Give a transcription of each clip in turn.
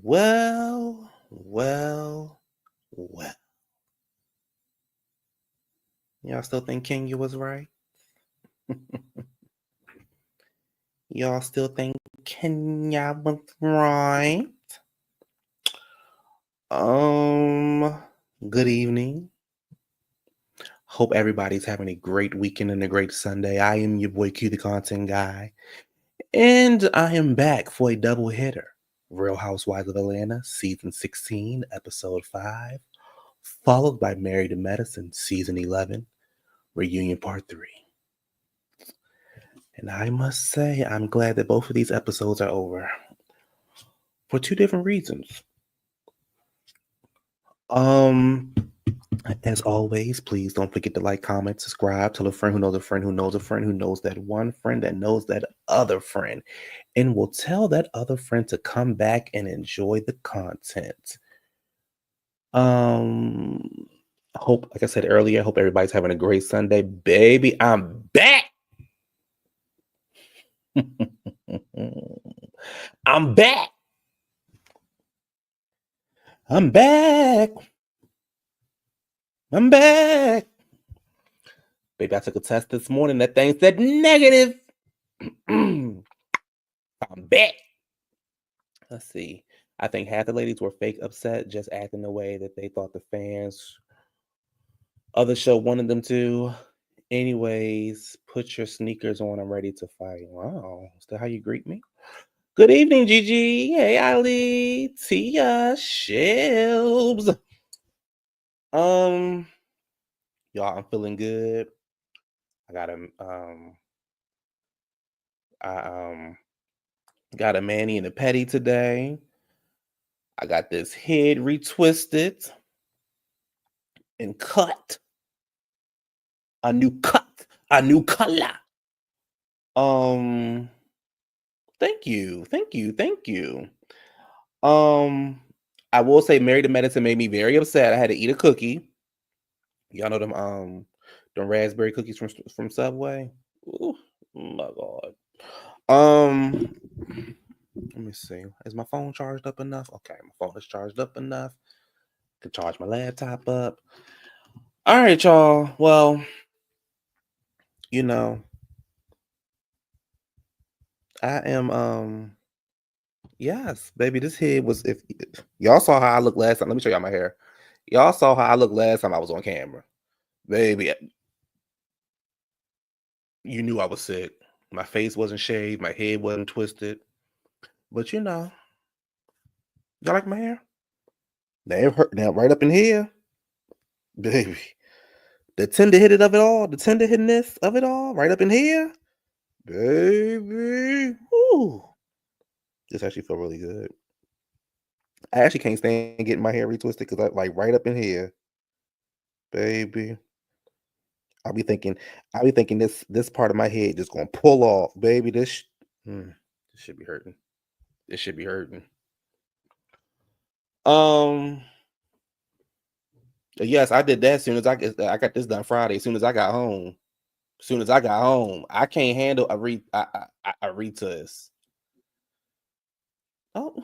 Well, well, well. Y'all still think Kenya was right? Y'all still think Kenya was right? Good evening. Hope everybody's having a great weekend and a great Sunday. I am your boy Q, the content guy, and I am back for a double hitter. Real Housewives of Atlanta, season 16, episode 5, followed by Married to Medicine, season 11, reunion part 3. And I must say, I'm glad that both of these episodes are over for two different reasons. As always, please don't forget to like, comment, subscribe, tell a friend who knows a friend who knows a friend who knows that one friend that knows that other friend, and will tell that other friend to come back and enjoy the content. Hope, like I said earlier, I hope everybody's having a great Sunday. Baby, I'm back. I'm back. I'm back. I'm back. Baby, I took a test this morning. That thing said negative. I'm back. Let's see. I think half the ladies were fake upset, just acting the way that they thought the fans of the show wanted them to. Anyways, put your sneakers on. I'm ready to fight. Wow. Is that how you greet me? Good evening, Gigi. Hey, Ali. Tia. Shelbs. Y'all, I'm feeling good. I got a mani and a petty today. I got this head retwisted and cut. A new cut, a new color. Thank you. I will say Married to Medicine made me very upset. I had to eat a cookie. Y'all know them raspberry cookies from Subway? Ooh, my God. Let me see. Is my phone charged up enough? Okay, my phone is charged up enough. I can charge my laptop up. All right, y'all. Well, I am yes, baby. This head was, if y'all saw how I looked last time. Let me show y'all my hair. Y'all saw how I looked last time I was on camera. Baby, you knew I was sick. My face wasn't shaved, my head wasn't twisted. But y'all like my hair? They hurt now right up in here. Baby. The tender-headed of it all, the tender-headedness of it all, right up in here. Baby. Ooh. This actually felt really good. I actually can't stand getting my hair retwisted because I like right up in here. Baby. I'll be thinking this part of my head just gonna pull off. Baby, this should be hurting. This should be hurting. Yes, I did that as soon as I got this done Friday. As soon as I got home. I can't handle a retwist. Oh,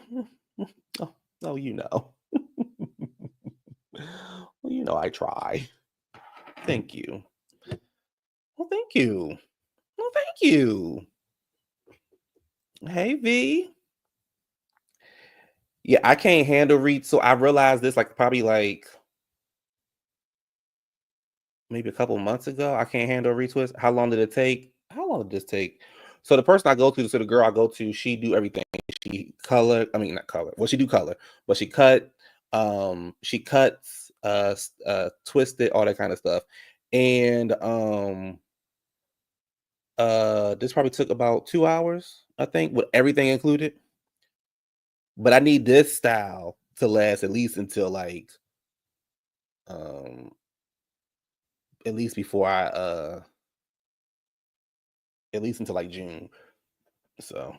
oh, you know. Well, I try. Thank you. Well, thank you. Well, thank you. Hey, V. Yeah, I can't handle so I realized this probably maybe a couple months ago. I can't handle retwist. How long did it take? How long did this take? So the person I go to, so the girl I go to, she do everything. She not color. Well, she do color, but she cuts, twisted, all that kind of stuff. And this probably took about 2 hours, I think, with everything included. But I need this style to last at least until at least before at least until June. So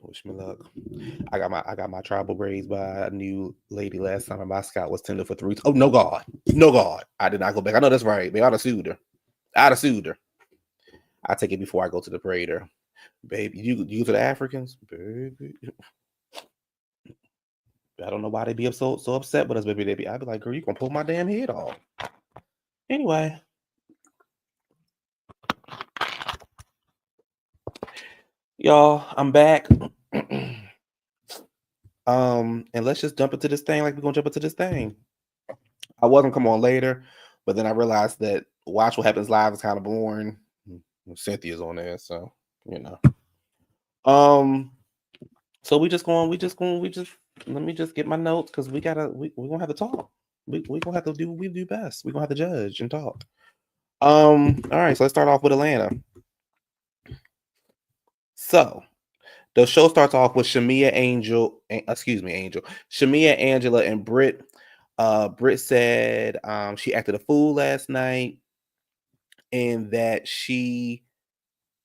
wish me luck. I got my tribal braids by a new lady last time, and my scalp was tender for 3. Oh, no God, I did not go back. I know that's right. They ought to sued her. I take it before I go to the parader. Baby, you to the Africans, baby. I don't know why they be so upset with us, baby. I'd be like, girl, you gonna pull my damn head off. Anyway. Y'all, I'm back. And let's just jump into this thing like we're gonna jump into this thing. I wasn't come on later, but then I realized that Watch What Happens Live is kind of boring. Cynthia's on there, so you know. So we just let me just get my notes because we're gonna have to talk. We gonna have to do what we do best. We're gonna have to judge and talk. All right, so let's start off with Atlanta. So the show starts off with Shamia, Angela, and Brit. Brit said she acted a fool last night and that she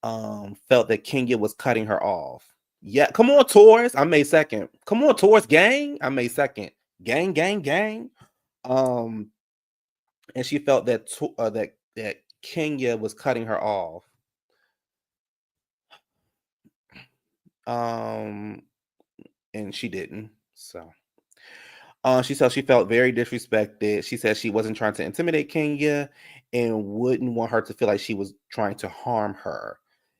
felt that Kenya was cutting her off. Yeah, come on, Taurus. I made second. Come on, Taurus gang. I made second. Gang, gang, gang. And she felt that that Kenya was cutting her off. And she didn't. So she said she felt very disrespected. She said she wasn't trying to intimidate Kenya and wouldn't want her to feel like she was trying to harm her.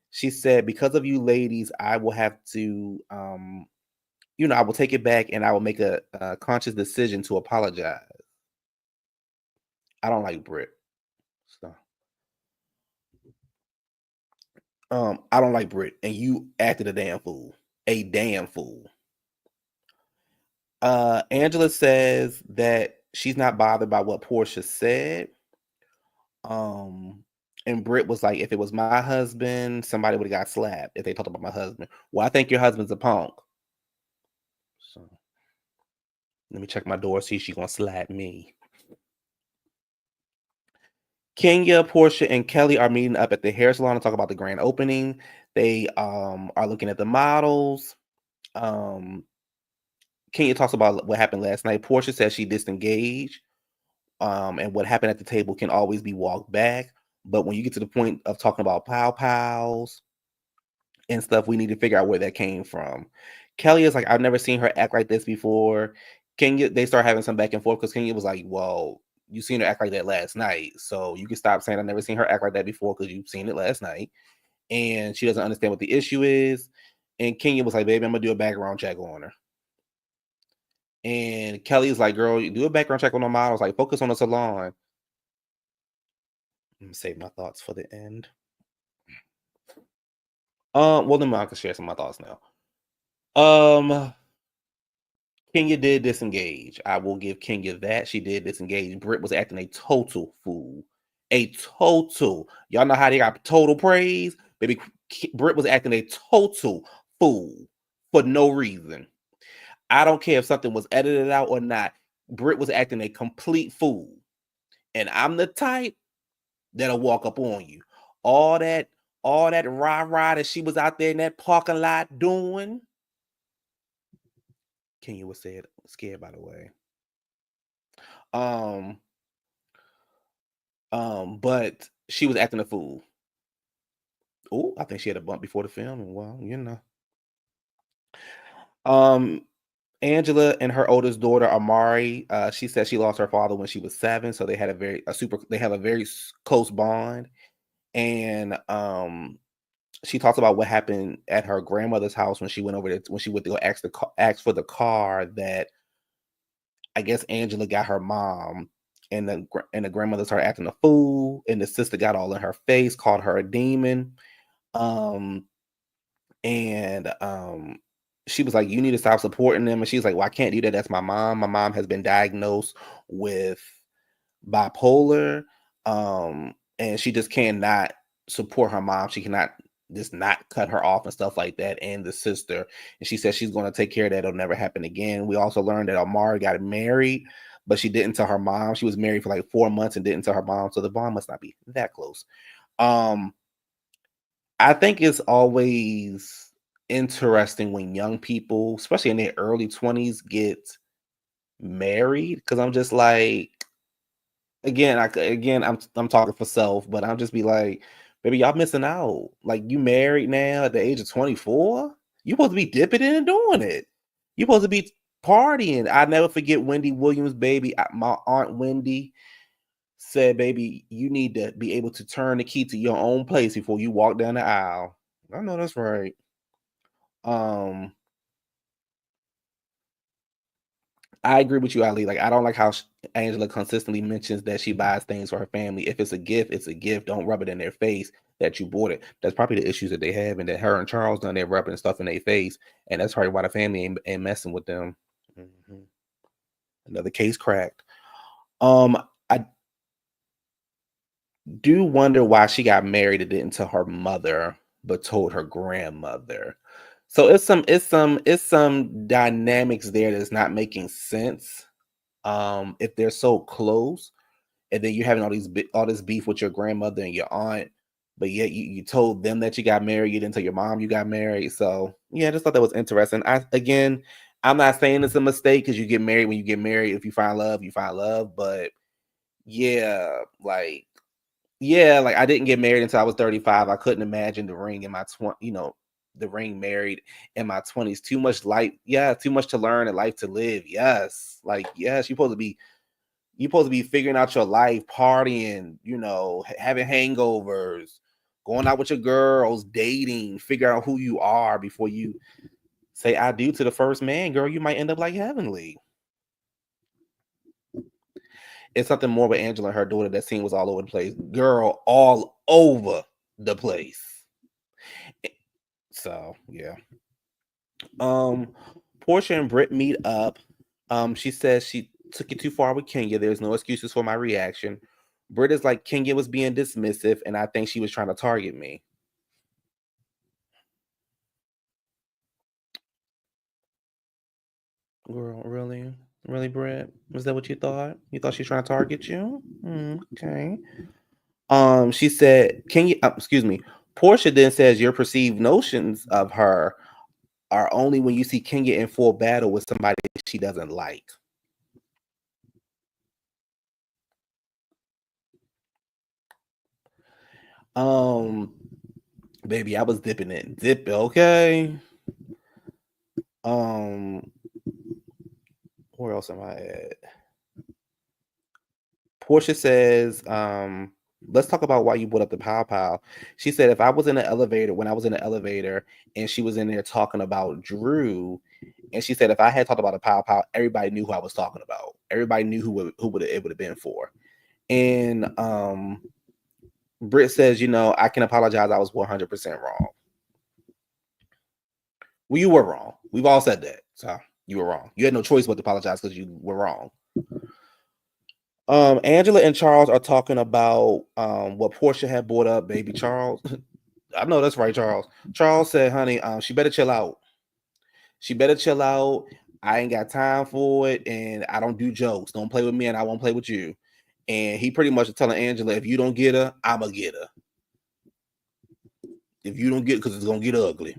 She said, because of you ladies, I will have to, I will take it back and I will make a conscious decision to apologize. I don't like Brit. So, I don't like Brit. And you acted a damn fool. A damn fool. Angela says that she's not bothered by what Portia said. And Brit was like, if it was my husband, somebody would have got slapped if they talked about my husband. Well, I think your husband's a punk. So let me check my door, see if she's gonna slap me. Kenya, Portia, and Kelly are meeting up at the hair salon to talk about the grand opening. They are looking at the models. Kenya talks about what happened last night. Portia says she disengaged. And what happened at the table can always be walked back. But when you get to the point of talking about pow-pows and stuff, we need to figure out where that came from. Kelly is like, I've never seen her act like this before. Kenya, they start having some back and forth because Kenya was like, well, you seen her act like that last night. So you can stop saying I've never seen her act like that before because you've seen it last night. And she doesn't understand what the issue is. And Kenya was like, baby, I'm going to do a background check on her. And Kelly's like, girl, you do a background check on the models. Like, focus on the salon. I'm going to save my thoughts for the end. Well, then I can share some of my thoughts now. Kenya did disengage. I will give Kenya that. She did disengage. Brit was acting a total fool. A total. Y'all know how they got total praise? Baby, Brit was acting a total fool for no reason. I don't care if something was edited out or not. Brit was acting a complete fool. And I'm the type that'll walk up on you. All that rah-rah that she was out there in that parking lot doing. Kenya was scared, by the way. But she was acting a fool. Oh, I think she had a bump before the film, and well, you know. Angela and her oldest daughter, Amari, she said she lost her father when she was 7, so they had they have a very close bond. And she talks about what happened at her grandmother's house when she went over there, when she went to go ask for the car that I guess Angela got her mom, and the grandmother started acting a fool, and the sister got all in her face, called her a demon. She was like, you need to stop supporting them. And she's like, well, I can't do that. That's my mom. My mom has been diagnosed with bipolar. And she just cannot support her mom. She cannot just not cut her off and stuff like that. And the sister. And she says she's going to take care of that. It'll never happen again. We also learned that Amari got married, but she didn't tell her mom. She was married for like 4 months and didn't tell her mom. So the bond must not be that close. I think it's always interesting when young people, especially in their early 20s, get married, because I'm just like, again, I'm talking for self, but I'll just be like, baby, y'all missing out. Like, you married now at the age of 24. You supposed to be dipping in and doing it. You supposed to be partying. I never forget Wendy Williams, baby. My aunt Wendy said, "Baby, you need to be able to turn the key to your own place before you walk down the aisle." I know that's right. Um, I agree with you, Ali. Like, I don't like how Angela consistently mentions that she buys things for her family. If it's a gift, it's a gift. Don't rub it in their face that you bought it. That's probably the issues that they have, and that her and Charles done there rubbing stuff in their face, and that's probably why the family ain't messing with them. Mhm. Another case cracked. Um, I do wonder why she got married and didn't tell her mother, but told her grandmother. So it's some dynamics there that's not making sense. If they're so close, and then you're having all this beef with your grandmother and your aunt, but yet you told them that you got married, you didn't tell your mom you got married. So yeah, I just thought that was interesting. I'm not saying it's a mistake because you get married when you get married. If you find love, you find love. But yeah, like I didn't get married until I was 35. I couldn't imagine the ring in my 20, the ring married in my 20s. Too much life, yeah, too much to learn and life to live. Yes, like yes, you're supposed to be figuring out your life, partying, having hangovers, going out with your girls, dating, figure out who you are before you say I do to the first man, girl. You might end up like Heavenly. It's something more with Angela and her daughter. That scene was all over the place. Girl, all over the place. So yeah. Um, Portia and Brit meet up. She says she took it too far with Kenya. There's no excuses for my reaction. Brit is like Kenya was being dismissive, and I think she was trying to target me. Girl, really? Really, Brit? Was that what you thought? You thought she was trying to target you? Okay. She said, Kenya, excuse me. Portia then says your perceived notions of her are only when you see Kenya in full battle with somebody she doesn't like. Um, Baby, I was dipping it. Dip, okay. Um, where else am I at? Portia says, let's talk about why you brought up the pow pow. She said, if I was in the elevator, when I was in the elevator and she was in there talking about Drew, and she said, if I had talked about a pow pow, everybody knew who I was talking about. Everybody knew it would have been for. And Britt says, I can apologize. I was 100% wrong. Well, you were wrong. We've all said that. So you were wrong. You had no choice but to apologize because you were wrong. Angela and Charles are talking about what Portia had brought up, baby Charles. I know that's right, Charles. Charles said, honey, she better chill out. She better chill out. I ain't got time for it, and I don't do jokes. Don't play with me, and I won't play with you. And he pretty much is telling Angela, if you don't get her, I'ma get her. If you don't get, because it's gonna get ugly.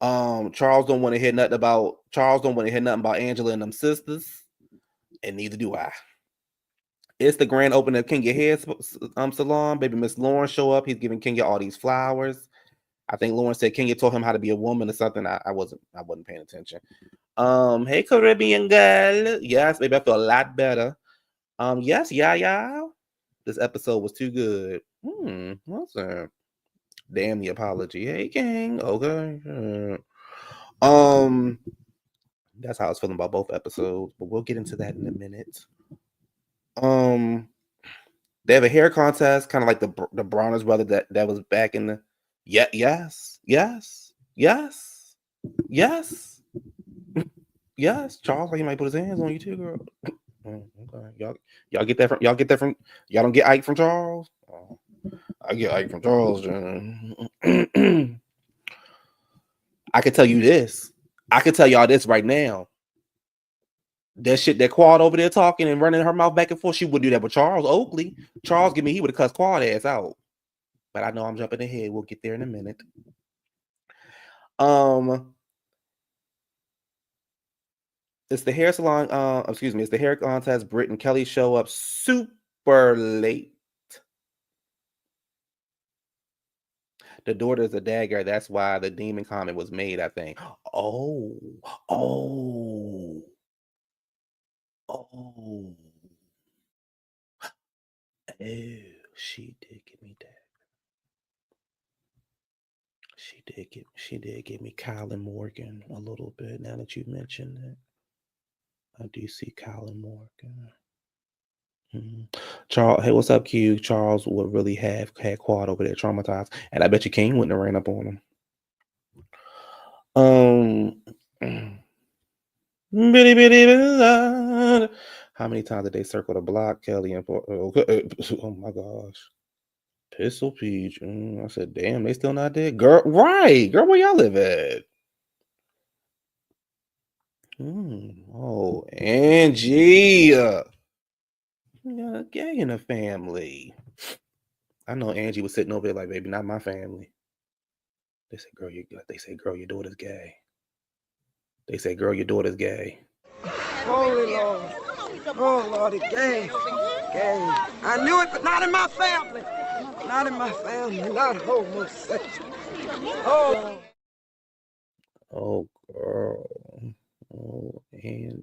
Charles don't want to hear nothing about Angela and them sisters, and neither do I. It's the grand opening of Kenya Hair Salon. Baby Miss Lauren show up. He's giving Kenya all these flowers. I think Lauren said Kenya taught him how to be a woman or something. I wasn't paying attention. Hey Caribbean girl. Yes, baby, I feel a lot better. Yes, yeah. This episode was too good. What's that? Damn the apology. Hey gang. Okay. That's how I was feeling about both episodes, but we'll get into that in a minute. Um, they have a hair contest, kind of like the Bronner's brother that was back in the. Yeah, yes. Charles, like he might put his hands on you too, girl. Okay, y'all get that from y'all don't get Ike from Charles. Oh, I get Ike from Charles. I can tell you this. I can tell y'all this right now. That shit that Quad over there talking and running her mouth back and forth, she would do that with Charles Oakley. Charles, he would have cussed Quad ass out. But I know I'm jumping ahead. We'll get there in a minute. It's the hair salon. It's the hair contest. Brit and Kelly show up super late. The daughter's a dagger. That's why the demon comment was made, I think. Oh. Oh. Oh, she did give me that. She did give me Kyler Morgan a little bit. Now that you mentioned it, I do see Kyler Morgan. Charles, hey, what's up, Q? Charles would really have had Quad over there traumatized, and I bet you King wouldn't have ran up on him. Bitty bitty bitty. How many times did they circle the block, Kelly and oh my gosh. Pistol Peach. I said, damn, they still not dead? Girl, right. Girl, where y'all live at? Oh, Angie. Yeah, gay in the family. I know Angie was sitting over there like, baby, not my family. They said, girl, your daughter's gay. They say, girl, your daughter's gay. Holy Lord. Oh, Lord, it's gay. Gay. I knew it, but not in my family. Not in my family. Not homosexual. Oh, Oh, girl. Oh, Angie.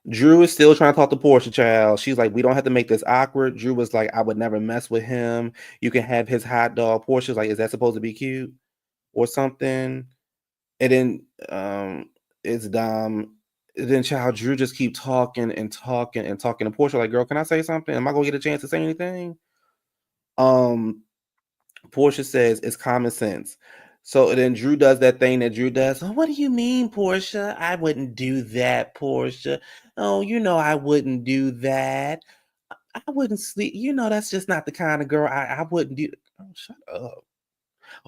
Drew is still trying to talk to Portia, child. She's like, we don't have to make this awkward. Drew was like, I would never mess with him. You can have his hot dog. Portia's like, is that supposed to be cute or something? And then it's dumb. And then child, Drew just keep talking and talking and talking. And Portia like, girl, can I say something? Am I gonna get a chance to say anything? Portia says it's common sense. So then Drew does that thing that Drew does. Oh, what do you mean, Portia? I wouldn't do that, Portia. Oh, I wouldn't do that. I wouldn't sleep. That's just not the kind of girl I wouldn't do. Oh, shut up.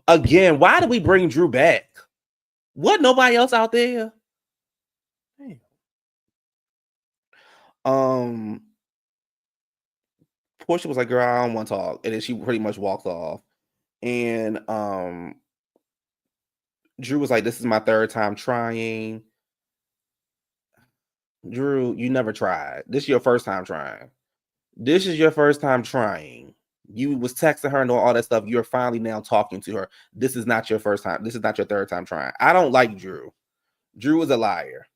Again, why did we bring Drew back? What? Nobody else out there? Damn. Portia was like, girl, I don't want to talk. And then she pretty much walked off. And Drew was like, this is my third time trying. Drew, you never tried. This is your first time trying. This is your first time trying. You was texting her and all that stuff. You're finally now talking to her. This is not your first time. This is not your third time trying. I don't like Drew. Drew is a liar.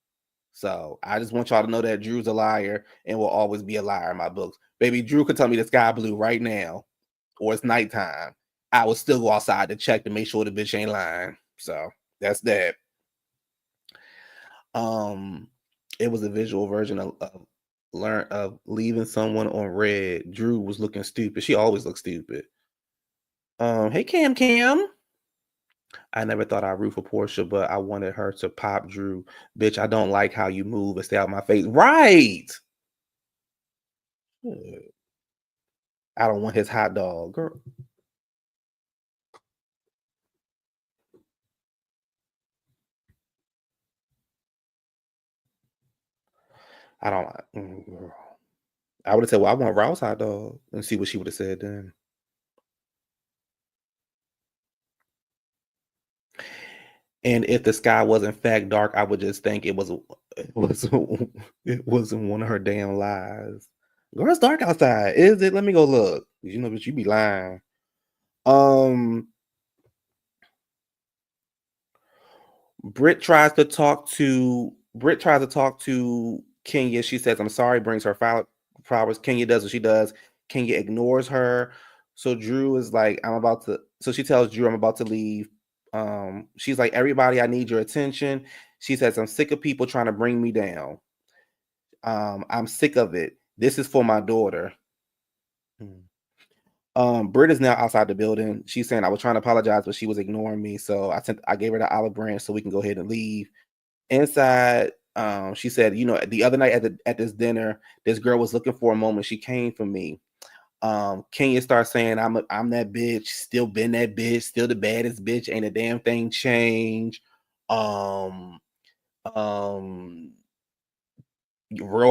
So I just want y'all to know that Drew's a liar and will always be a liar in my books. Baby, Drew could tell me the sky blue right now or it's nighttime. I would still go outside to check to make sure the bitch ain't lying. So that's that. It was a visual version of leaving someone on red. Drew was looking stupid. She always looks stupid. Hey Cam. I never thought I'd root for Portia, but I wanted her to pop Drew. Bitch, I don't like how you move and stay out my face. Right. I don't want his hot dog. Girl. I don't. I would have said, well, I want Rouse hot dog and see what she would have said then. And if the sky was in fact dark, I would just think it wasn't one of her damn lies. Girl, it's dark outside. Is it? Let me go look. But you be lying. Brit tries to talk to Kenya. She says, I'm sorry, brings her flowers. Kenya does what she does. Kenya ignores her. So Drew is like, so she tells Drew, I'm about to leave. She's like, everybody, I need your attention. She says, I'm sick of people trying to bring me down. I'm sick of it. This is for my daughter. Brit is now outside the building. She's saying I was trying to apologize, but she was ignoring me. So I gave her the olive branch so we can go ahead and leave. Inside, she said, the other night at this dinner, this girl was looking for a moment. She came for me. Kenya starts saying, I'm that bitch, still been that bitch, still the baddest bitch, ain't a damn thing changed. Real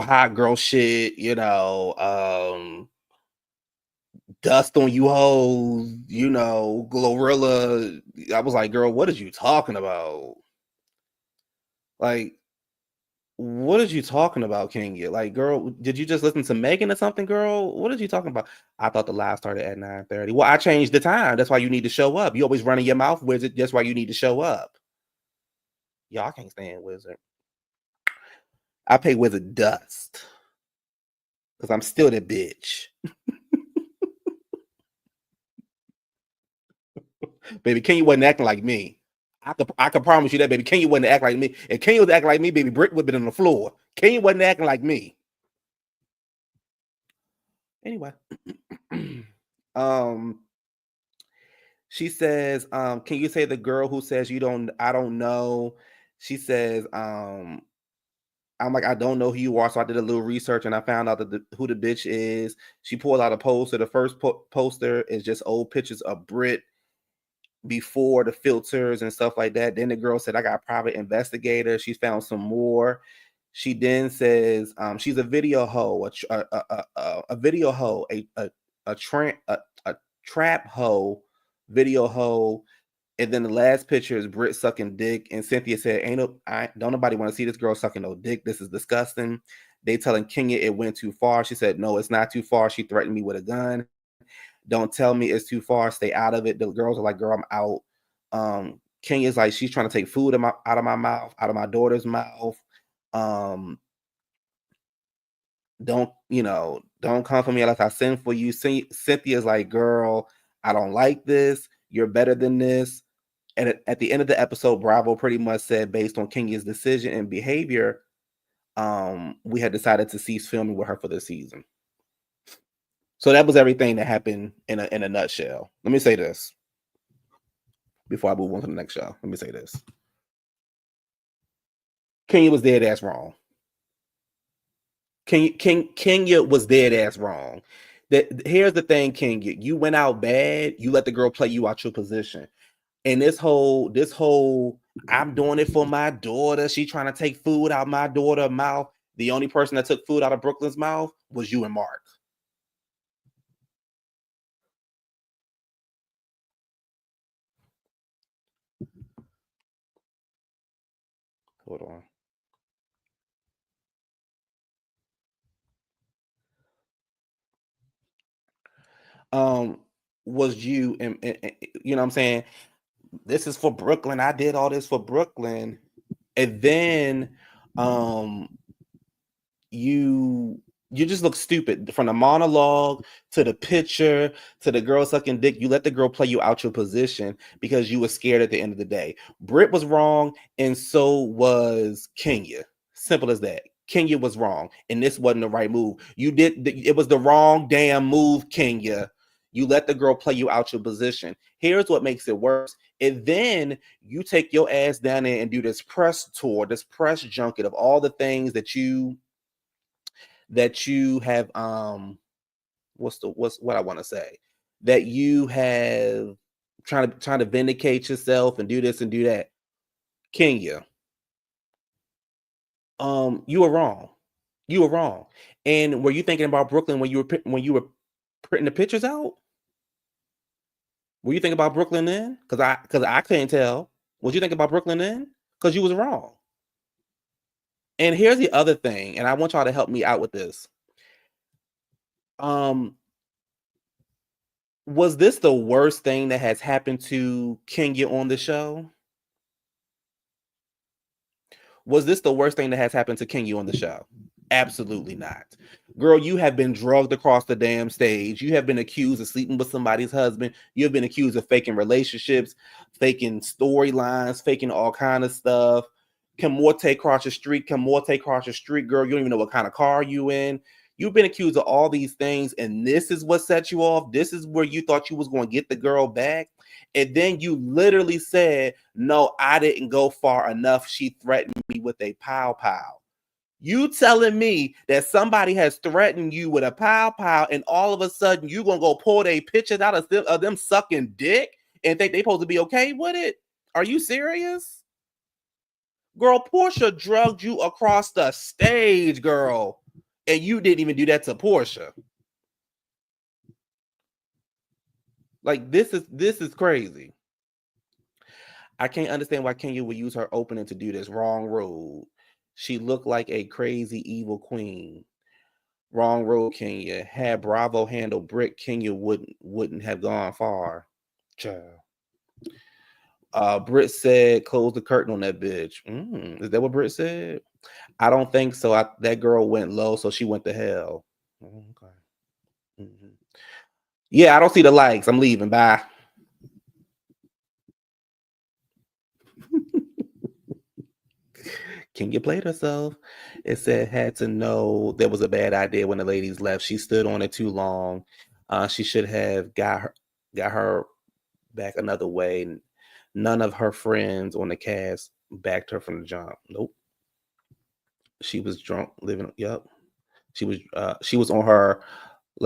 hot girl shit, dust on you hoes, Glorilla. I was like, girl, what are you talking about? Like, what are you talking about, Kenya? Like, girl, did you just listen to Megan or something, girl? What are you talking about? I thought the live started at 9:30. Well, I changed the time. That's why you need to show up. You always running your mouth with it. That's why you need to show up. Y'all can't stand Wizard. I pay Wizard dust. Because I'm still the bitch. Baby, Kenya wasn't acting like me. I could promise you that, baby. Kenya wasn't acting like me. If Kenya was acting like me, baby, Brit would have been on the floor. Kenya wasn't acting like me. Anyway. She says, can you say the girl who says I don't know? She says, I'm like, I don't know who you are. So I did a little research and I found out that who the bitch is. She pulled out a poster. The first poster is just old pictures of Brit before the filters and stuff like that. Then the girl said, I got a private investigator. She found some more. She then says, she's a video hoe, a video hoe, a trap hoe, video hoe. And then the last picture is Brit sucking dick. And Cynthia said, don't nobody want to see this girl sucking no dick. This is disgusting. They telling Kenya it went too far. She said, no, it's not too far. She threatened me with a gun. Don't tell me it's too far. Stay out of it. The girls are like, girl, I'm out. Kenya's like, she's trying to take food out of my mouth, out of my daughter's mouth. Don't come for me unless I send for you. Cynthia's like, girl, I don't like this. You're better than this. And at the end of the episode, Bravo pretty much said, based on Kenya's decision and behavior, we had decided to cease filming with her for this season. So that was everything that happened in a nutshell. Let me say this before I move on to the next show. Let me say this. Kenya was dead ass wrong. Kenya was dead ass wrong. Here's the thing, Kenya. You went out bad. You let the girl play you out your position. And this whole I'm doing it for my daughter. She trying to take food out my daughter's mouth. The only person that took food out of Brooklyn's mouth was you and Mark. Hold on. Was you and you know what I'm saying? This is for Brooklyn. I did all this for Brooklyn. And then you just look stupid from the monologue to the picture to the girl sucking dick. You let the girl play you out your position because you were scared at the end of the day. Brit was wrong, and so was Kenya. Simple as that. Kenya was wrong, and this wasn't the right move. It was the wrong damn move, Kenya. You let the girl play you out your position. Here's what makes it worse. And then you take your ass down there and do this press tour, this press junket of all the things that you have what I want to say, that you have trying to vindicate yourself and do this and do that. Kenya, you were wrong. And were you thinking about Brooklyn when you were printing the pictures out? Were you thinking about Brooklyn then? Because I couldn't tell. Was you thinking about Brooklyn then? Because you was wrong. And here's the other thing, and I want y'all to help me out with this. Was this the worst thing that has happened to Kenya on the show? Was this the worst thing that has happened to Kenya on the show? Absolutely not. Girl, you have been drugged across the damn stage. You have been accused of sleeping with somebody's husband. You have been accused of faking relationships, faking storylines, faking all kind of stuff. Can Morte cross the street? Girl, you don't even know what kind of car you in. You've been accused of all these things, and this is what set you off. This is where you thought you was going to get the girl back. And then you literally said, no, I didn't go far enough. She threatened me with a pow pow. You telling me that somebody has threatened you with a pow pow, and all of a sudden you going to go pull their pictures out of them sucking dick and think they supposed to be okay with it? Are you serious? Girl, Portia drugged you across the stage, girl. And you didn't even do that to Portia. Like, this is crazy. I can't understand why Kenya would use her opening to do this. Wrong road. She looked like a crazy evil queen. Wrong road, Kenya. Had Bravo handled Brit, Kenya wouldn't have gone far. Child. Brit said, "Close the curtain on that bitch." Is that what Brit said? I don't think so. That girl went low, so she went to hell. Okay. Yeah, I don't see the likes. I'm leaving. Bye. Kenya played herself. It said had to know there was a bad idea when the ladies left. She stood on it too long. She should have got her back another way. None of her friends on the cast backed her from the jump. Nope. She was drunk living. Yep. She was on her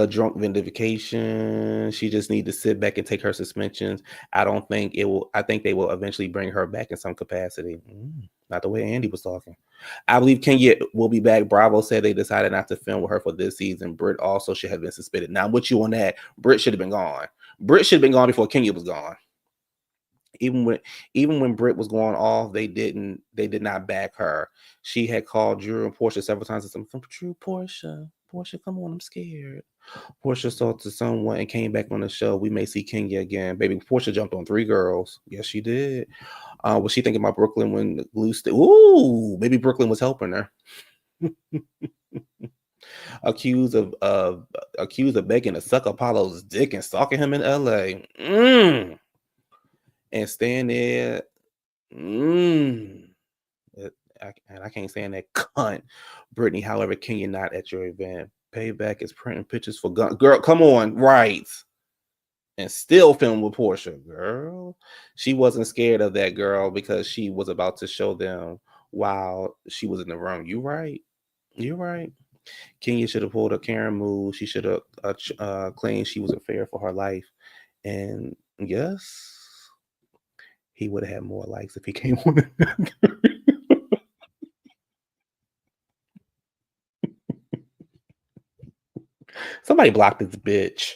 drunk vindication. She just need to sit back and take her suspensions. I don't think it will. I think they will eventually bring her back in some capacity. Not the way Andy was talking. I believe Kenya will be back. Bravo said they decided not to film with her for this season. Brit also should have been suspended. Now, with you on that, Brit should have been gone. Brit should have been gone before Kenya was gone. Even when Brit was going off, they did not back her. She had called Drew and Portia several times and said, "Drew, Portia, come on, I'm scared." Portia talked to someone and came back on the show. We may see Kenya again. Baby, Portia jumped on 3 girls. Yes, she did. Was she thinking about Brooklyn when Glue Ooh, maybe Brooklyn was helping her. accused of begging to suck Apollo's dick and stalking him in LA. And staying there. And I can't stand that cunt. Brittany, however, Kenya not at your event. Payback is printing pictures for gun. Girl, come on, right. And still film with Portia, girl. She wasn't scared of that girl because she was about to show them while she was in the room. You're right. Kenya should have pulled a Karen move. She should have claimed she was affair for her life. And yes, he would have had more likes if he came on. Somebody blocked this bitch.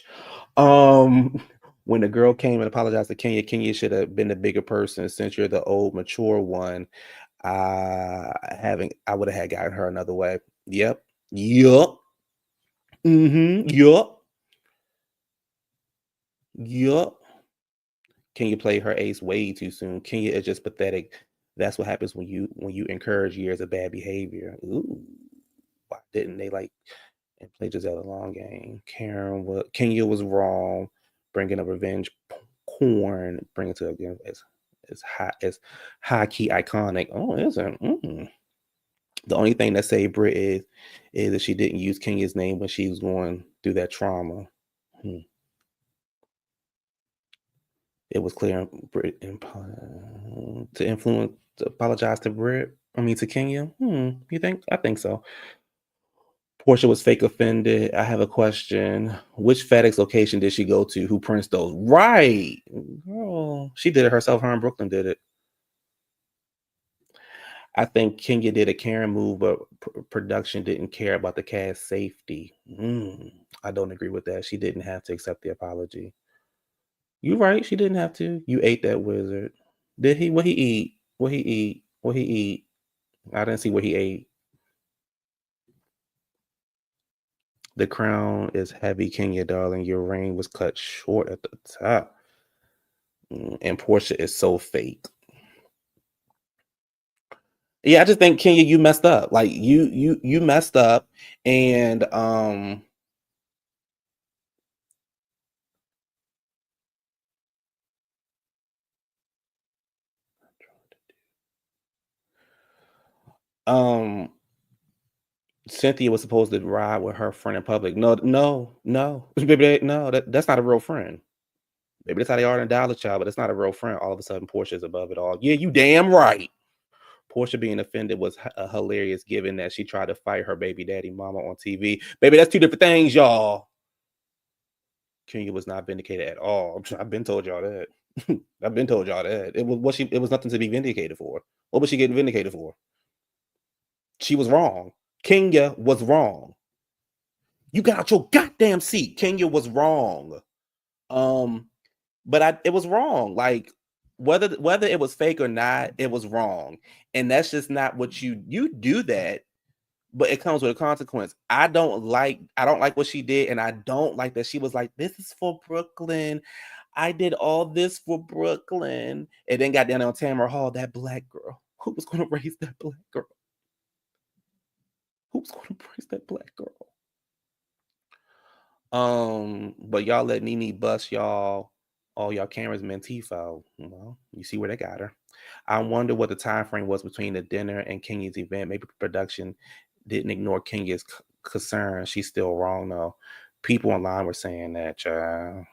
When the girl came and apologized to Kenya should have been the bigger person. Since you're the old, mature one, I would have had gotten her another way. Yep. Yup. Kenya played her ace way too soon. Kenya is just pathetic. That's what happens when you encourage years of bad behavior. Ooh. Why didn't they and play Giselle a long game? Kenya was wrong, bringing a revenge porn, bringing to again as high key iconic. Oh, isn't. The only thing that saved Brit is that she didn't use Kenya's name when she was going through that trauma. It was clear Brit to influence to apologize to Brit. To Kenya. You think? I think so. Portia was fake offended. I have a question. Which FedEx location did she go to? Who prints those? Right. Girl, she did it herself. Her in Brooklyn did it. I think Kenya did a Karen move, but production didn't care about the cast safety. I don't agree with that. She didn't have to accept the apology. You're right. She didn't have to. You ate that wizard. Did he? What he eat? What he eat? What he eat? I didn't see what he ate. The crown is heavy, Kenya, darling. Your reign was cut short at the top. And Portia is so fake. Yeah, I just think Kenya, you messed up. Like you messed up, and Cynthia was supposed to ride with her friend in public. No, baby, no, that's not a real friend. Maybe that's how they are in Dollar Child, but it's not a real friend. All of a sudden, Portia's above it all. Yeah, you damn right. Portia being offended was hilarious, given that she tried to fight her baby daddy mama on TV. Baby, that's 2 different things, y'all. Kenya was not vindicated at all. I've been told y'all that. I've been told y'all that. It was nothing to be vindicated for. What was she getting vindicated for? She was wrong. Kenya was wrong. You got out your goddamn seat. Kenya was wrong. But it was wrong. Like whether it was fake or not, it was wrong. And that's just not what you do that, but it comes with a consequence. I don't like what she did, and I don't like that she was like, this is for Brooklyn. I did all this for Brooklyn. And then got down on Tamara Hall, that black girl. Who was going to raise that black girl? Who's going to raise that black girl? But y'all let Nene bust all y'all cameras Mentifo. Well, you see where they got her. I wonder what the time frame was between the dinner and Kenya's event. Maybe production didn't ignore Kenya's concern. She's still wrong though. People online were saying that, child.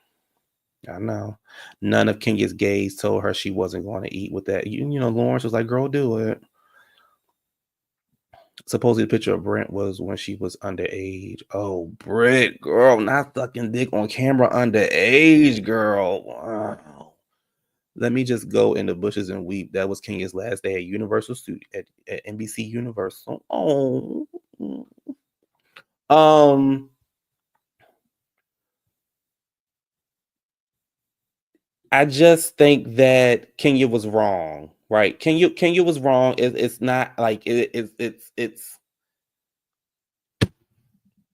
I know. None of Kenya's gays told her she wasn't going to eat with that. You know, Lawrence was like, girl, do it. Supposedly the picture of Brent was when she was underage. Oh, Brit, girl, not sucking dick on camera underage, girl. Wow. Let me just go in the bushes and weep. That was Kenya's last day at Universal Studio at NBC Universal. Oh. I just think that Kenya was wrong, right? Kenya was wrong. It's not like it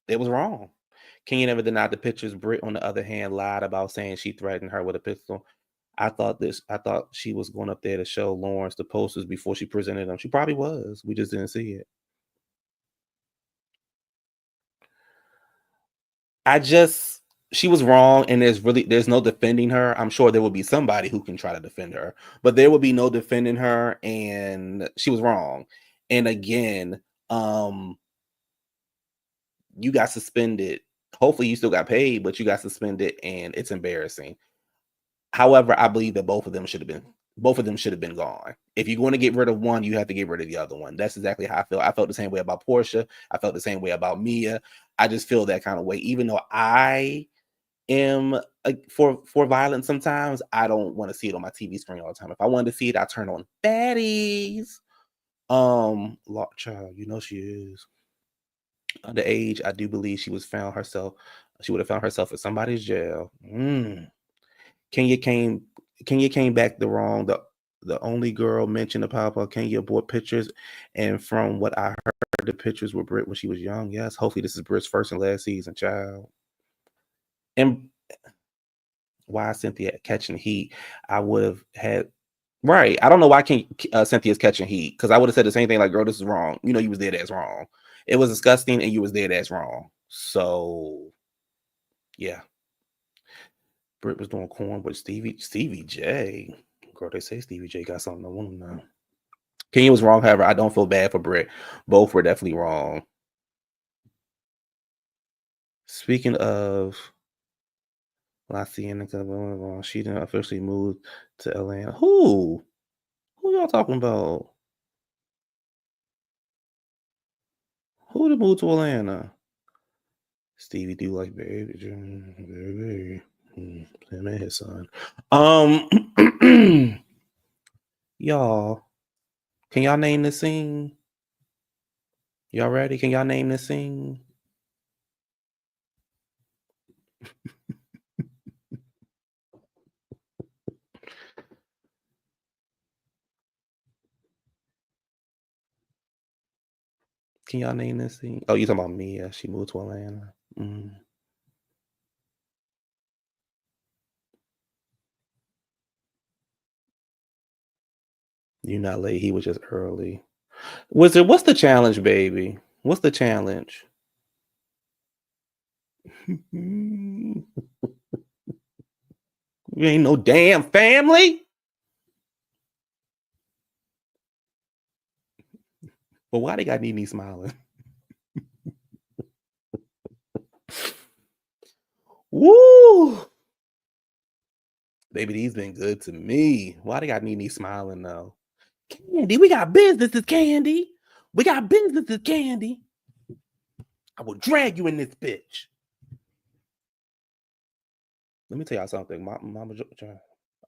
was wrong. Kenya never denied the pictures. Brit, on the other hand, lied about saying she threatened her with a pistol. I thought she was going up there to show Lawrence the posters before she presented them. She probably was. We just didn't see it. She was wrong, and there's no defending her. I'm sure there will be somebody who can try to defend her, but there will be no defending her, and she was wrong. And again, you got suspended. Hopefully you still got paid, but you got suspended, and it's embarrassing. However, I believe that both of them should have been gone. If you're going to get rid of one, you have to get rid of the other one. That's exactly how I feel. I felt the same way about Portia. I felt the same way about Mia. I just feel that kind of way. Even though I am for violence sometimes, I don't want to see it on my TV screen all the time. If I wanted to see it, I turn on Baddies. Child, you know she is underage. I do believe she would have found herself in somebody's jail. Kenya came back the only girl mentioned about Kenya bought pictures, and from what I heard, the pictures were Brit when she was young. Yes, hopefully this is Brit's first and last season, child. And why Cynthia catching heat? I would have had right. I don't know why Cynthia's catching heat, because I would have said the same thing, like, girl, this is wrong. You know, you was there, that's wrong. It was disgusting, and you was there, that's wrong. So yeah. Brit was doing corn with Stevie J. Girl, they say Stevie J got something to want to know. Kenya was wrong, however. I don't feel bad for Brit. Both were definitely wrong. Speaking of La Cienega, she didn't officially move to Atlanta. Who y'all talking about? Who did move to Atlanta? Stevie do like baby. Him and his son. Y'all, can y'all name the scene? Y'all ready? Can y'all name the scene? Can y'all name this scene? Oh, you talking about Mia? She moved to Atlanta. You're not late. He was just early. What's the challenge, baby? What's the challenge? You ain't no damn family. But why they got Nene smiling? Woo! Baby, these been good to me. Why they got Nene smiling though? Candy, we got businesses, Candy. We got businesses, Candy. I will drag you in this bitch. Let me tell y'all something. Mama,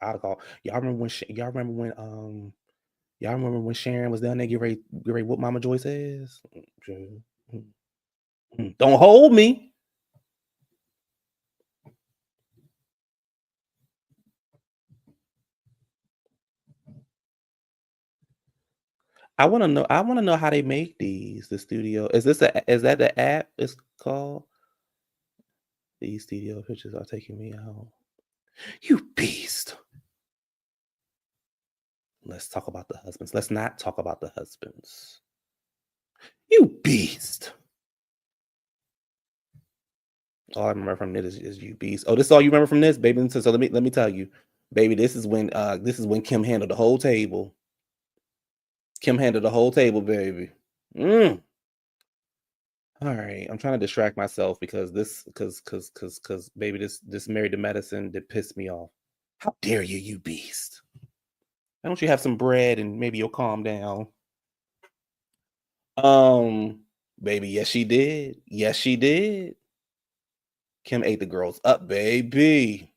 I'll call. Y'all remember when Sharon was down there get ready what Mama Joy says? Don't hold me. I want to know how they make these. The studio is that the app? It's called. These studio pictures are taking me out. You beast. Let's talk about the husbands. Let's not talk about the husbands. You beast. All I remember from this is you beast. Oh, this is all you remember from this, baby. So let me tell you, baby. This is when Kim handled the whole table. Kim handled the whole table, baby. All right, I'm trying to distract myself because baby, this Married to Medicine that pissed me off. How dare you, you beast? Why don't you have some bread and maybe you'll calm down? Baby, yes she did. Yes she did. Kim ate the girls up, baby.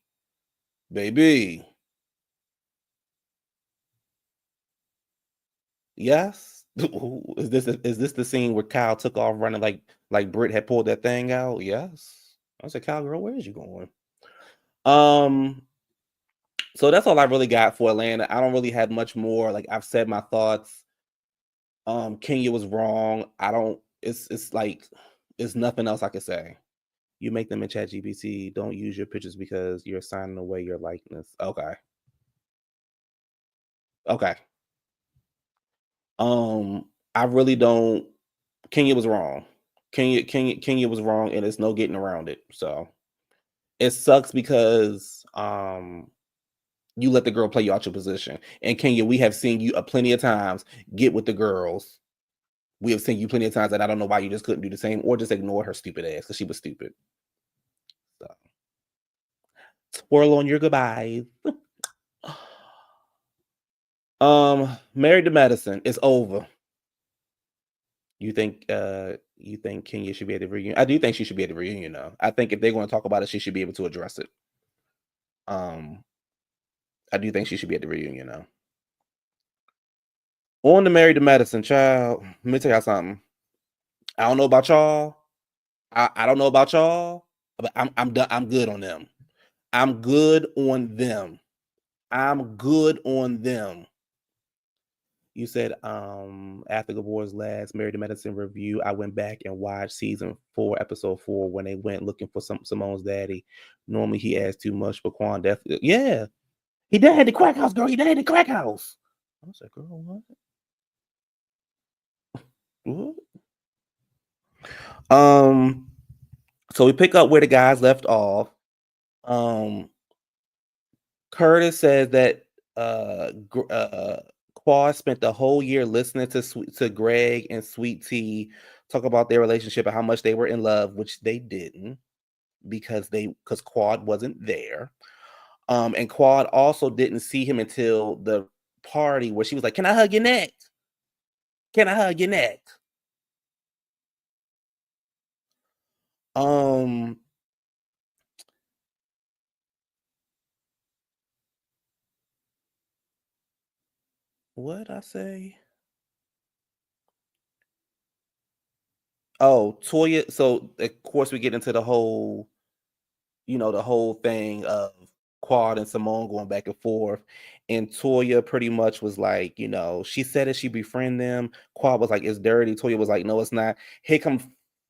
Baby. Yes. Is this the scene where Kyle took off running like Brit had pulled that thing out? Yes. I said, Kyle, girl, where is you going? So that's all I really got for Atlanta. I don't really have much more. Like I've said my thoughts. Kenya was wrong. It's like it's nothing else I could say. You make them in ChatGPT. Don't use your pictures because you're signing away your likeness. Okay. Okay. I really don't. Kenya was wrong. Kenya was wrong, and there's no getting around it. So it sucks because you let the girl play you out your position. And Kenya, we have seen you plenty of times get with the girls. We have seen you plenty of times, and I don't know why you just couldn't do the same or just ignore her stupid ass because she was stupid. So twirl on your goodbyes. Married to Medicine is over. You think Kenya should be at the reunion? I do think she should be at the reunion though. I think if they're going to talk about it, she should be able to address it. I do think she should be at the reunion now. On the Married to Medicine, child. Let me tell y'all something. I don't know about y'all. I don't know about y'all, but I'm done. I'm good on them. I'm good on them. I'm good on them. You said after Gabor's last Married to Medicine review, I went back and watched season 4, episode 4, when they went looking for Simone's daddy. Normally he asked too much, but Quan definitely, yeah. He died at the crack house, girl. He died at the crack house. I was like, girl, what? So we pick up where the guys left off. Curtis says that Quad spent the whole year listening to Greg and Sweet Tea talk about their relationship and how much they were in love, which they didn't because Quad wasn't there. And Quad also didn't see him until the party where she was like, "Can I hug your neck? Can I hug your neck?" What'd I say? Oh, Toya. So of course we get into the whole thing of Quad and Simone going back and forth. And Toya pretty much was like, she said that she befriend them. Quad was like, it's dirty. Toya was like, no, it's not. Here comes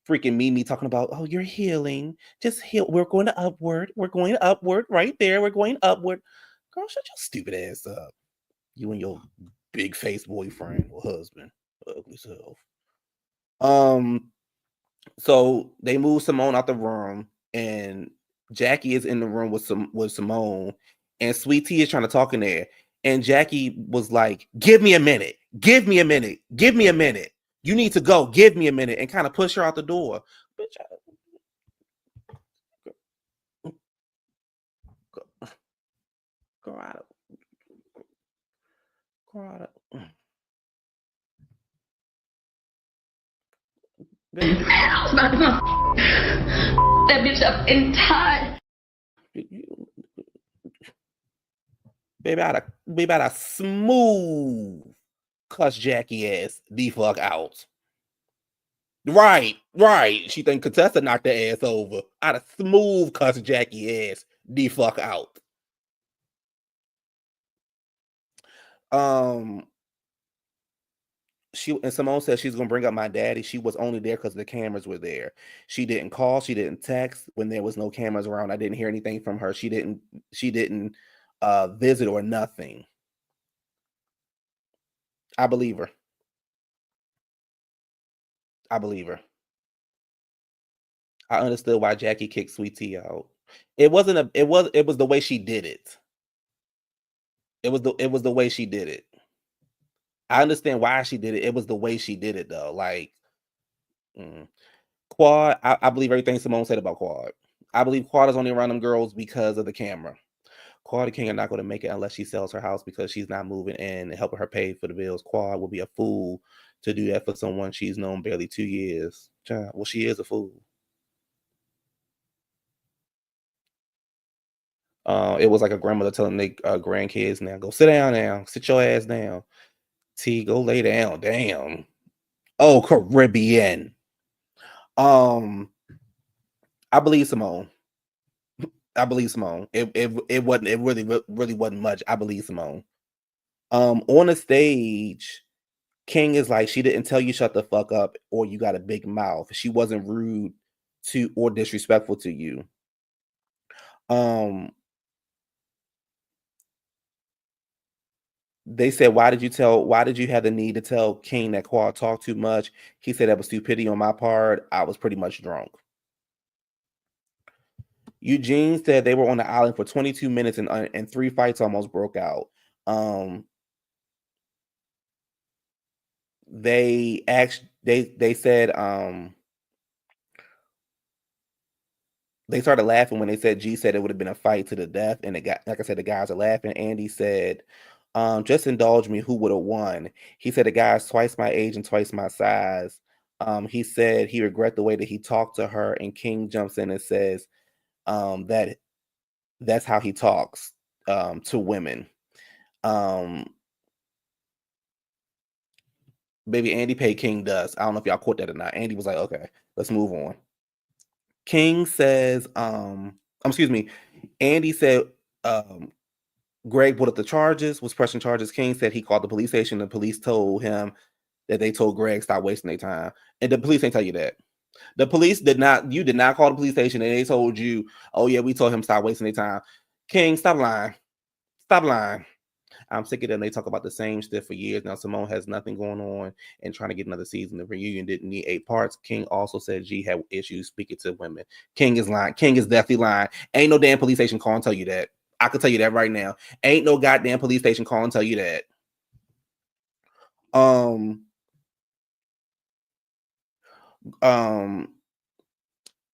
freaking Mimi talking about, oh, you're healing. Just heal. We're going to upward. We're going upward right there. We're going upward. Girl, shut your stupid ass up. You and your big face boyfriend or husband. Ugly self. So they move Simone out the room, and Jackie is in the room with Simone, and Sweet Tea is trying to talk in there. And Jackie was like, "Give me a minute. Give me a minute. Give me a minute. You need to go. Give me a minute," and kind of push her out the door. Bitch, go out. Go out. I was about to that bitch up in time. Baby, I'd a smooth cuss Jackie ass the fuck out. Right. She think Contessa knocked her ass over. I'd a smooth cuss Jackie ass the fuck out. Simone said she's gonna bring up my daddy. She was only there because the cameras were there. She didn't call, she didn't text when there was no cameras around. I didn't hear anything from her. She didn't visit or nothing. I believe her. I believe her. I understood why Jackie kicked Sweet Tea out. It wasn't a it was the way she did it. It was the way she did it. I understand why she did it. It was the way she did it though. Like Quad, I believe everything Simone said about Quad. I believe Quad is only around them girls because of the camera. Quad and King are not going to make it unless she sells her house because she's not moving in and helping her pay for the bills. Quad will be a fool to do that for someone she's known barely 2 years. Well, she is a fool. It was like a grandmother telling their grandkids, now go sit down now. Sit your ass down. T, go lay down. Damn. Oh, Caribbean. I believe Simone. I believe Simone. It wasn't. It really wasn't much. I believe Simone. On the stage, King is like, she didn't tell you shut the fuck up or you got a big mouth. She wasn't rude to or disrespectful to you. They said, why did you have the need to tell King that Quad talked too much? He said that was stupidity on my part. I was pretty much drunk. Eugene said they were on the island for 22 minutes and 3 fights almost broke out. They said they started laughing when they said G said it would have been a fight to the death, and the guy, like I said, the guys are laughing. Andy said, just indulge me, who would have won? He said the guy's twice my age and twice my size. He said he regret the way that he talked to her, and King jumps in and says that that's how he talks to women. Baby, Andy paid King dust. I don't know if y'all caught that or not. Andy was like, okay, let's move on. King says, excuse me, Andy said Greg put up the charges, was pressing charges. King said he called the police station. The police told him that they told Greg stop wasting their time. And the police ain't tell you that. The police did not, you did not call the police station and they told you, oh yeah, we told him stop wasting their time. King, stop lying. Stop lying. I'm sick of them. They talk about the same stuff for years now. Simone has nothing going on and trying to get another season. The reunion didn't need 8 parts. King also said G had issues speaking to women. King is lying. King is definitely lying. Ain't no damn police station call and tell you that. I can tell you that right now. Ain't no goddamn police station call and tell you that.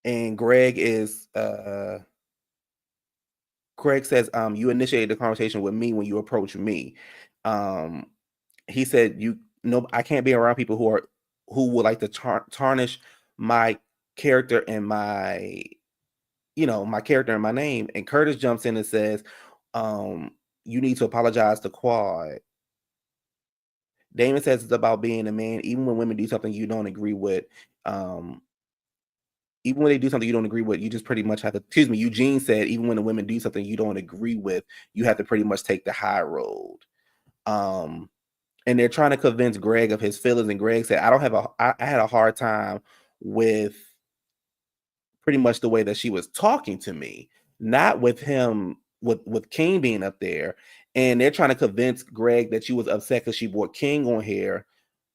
And Greg is Craig says, you initiated the conversation with me when you approached me. He said, I can't be around people who would like to tarnish my character and my character and my name. And Curtis jumps in and says, you need to apologize to Quad. Damon says it's about being a man, even when women do something you don't agree with. Even when they do something you don't agree with, you just pretty much have to, Eugene said, even when the women do something you don't agree with, you have to pretty much take the high road. And they're trying to convince Greg of his feelings. And Greg said, I had a hard time with pretty much the way that she was talking to me, not with him, with King being up there. And they're trying to convince Greg that she was upset because she brought King on here.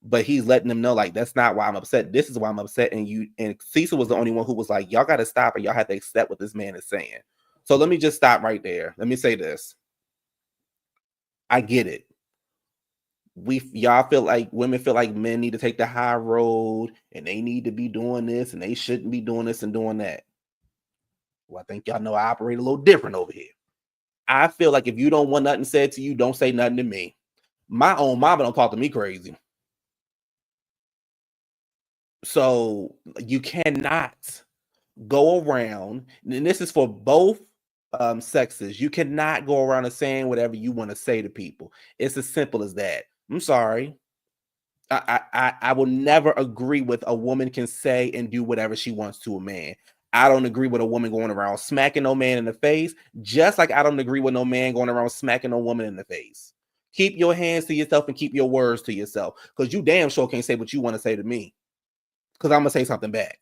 But he's letting them know, like, that's not why I'm upset. This is why I'm upset. And Cecil was the only one who was like, y'all got to stop and y'all have to accept what this man is saying. So let me just stop right there. Let me say this. I get it. Y'all feel like women feel like men need to take the high road and they need to be doing this and they shouldn't be doing this and doing that. Well, I think y'all know I operate a little different over here. I feel like if you don't want nothing said to you, don't say nothing to me. My own mama don't talk to me crazy. So you cannot go around, and this is for both sexes. You cannot go around and saying whatever you want to say to people. It's as simple as that. I'm sorry. I will never agree with a woman can say and do whatever she wants to a man. I don't agree with a woman going around smacking no man in the face, just like I don't agree with no man going around smacking no woman in the face. Keep your hands to yourself and keep your words to yourself. Because you damn sure can't say what you want to say to me. Because I'm going to say something back.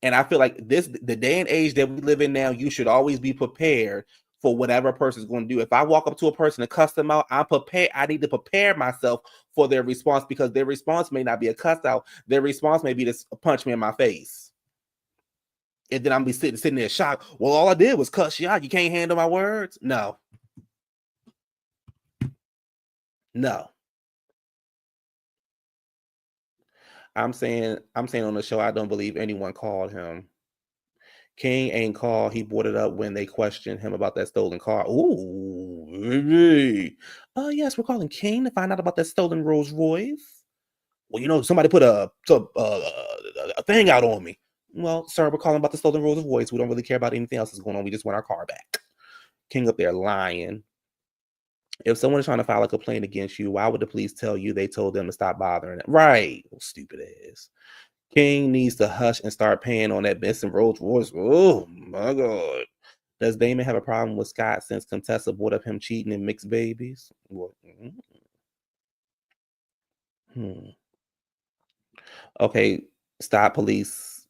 And I feel like the day and age that we live in now, you should always be prepared for whatever a person is going to do. If I walk up to a person and cuss them out, I'm prepared. I need to prepare myself for their response, because their response may not be a cuss out. Their response may be to punch me in my face. And then I'm be sitting there shocked. Well, all I did was cuss you out. You can't handle my words? No. No. I'm saying on the show, I don't believe anyone called him. King ain't called. He brought it up when they questioned him about that stolen car. Ooh, baby. Oh, yes, we're calling King to find out about that stolen Rolls Royce. Well, somebody put a thing out on me. Well, sir, we're calling about the stolen Rolls Royce. We don't really care about anything else that's going on. We just want our car back. King up there lying. If someone is trying to file a complaint against you, why would the police tell you they told them to stop bothering them? Right. Stupid ass. King needs to hush and start paying on that Benson Rolls Royce. Oh, my God. Does Damon have a problem with Scott since Contessa brought up him cheating and mixed babies? Well, Okay, stop police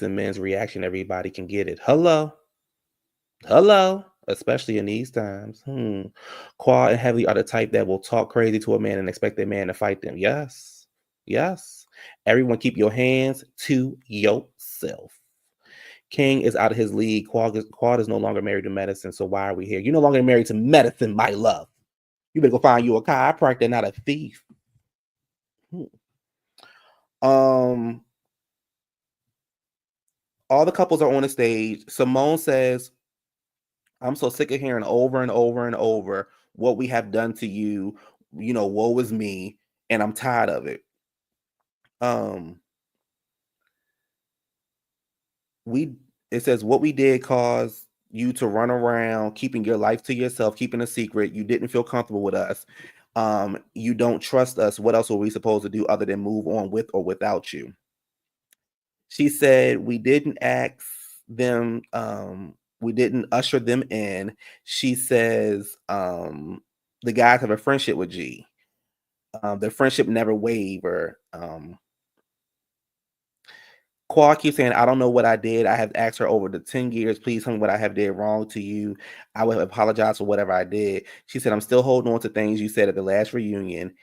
and men's reaction. Everybody can get it. Hello. Especially in these times. Quad and Heavy are the type that will talk crazy to a man and expect a man to fight them. Yes. Everyone keep your hands to yourself. King is out of his league. Quad is no longer married to medicine, so why are we here? You're no longer married to medicine, my love. You better go find you a chiropractor, not a thief. All the couples are on the stage. Simone says, I'm so sick of hearing over and over and over what we have done to you. Woe is me, and I'm tired of it. It says what we did caused you to run around keeping your life to yourself, keeping a secret. You didn't feel comfortable with us. You don't trust us. What else were we supposed to do other than move on with or without you? She said we didn't ask them, we didn't usher them in. She says the guys have a friendship with G. Their friendship never waver. Quad keeps saying, I don't know what I did. I have asked her over the 10 years, please tell me what I have did wrong to you. I would apologize for whatever I did. She said, I'm still holding on to things you said at the last reunion.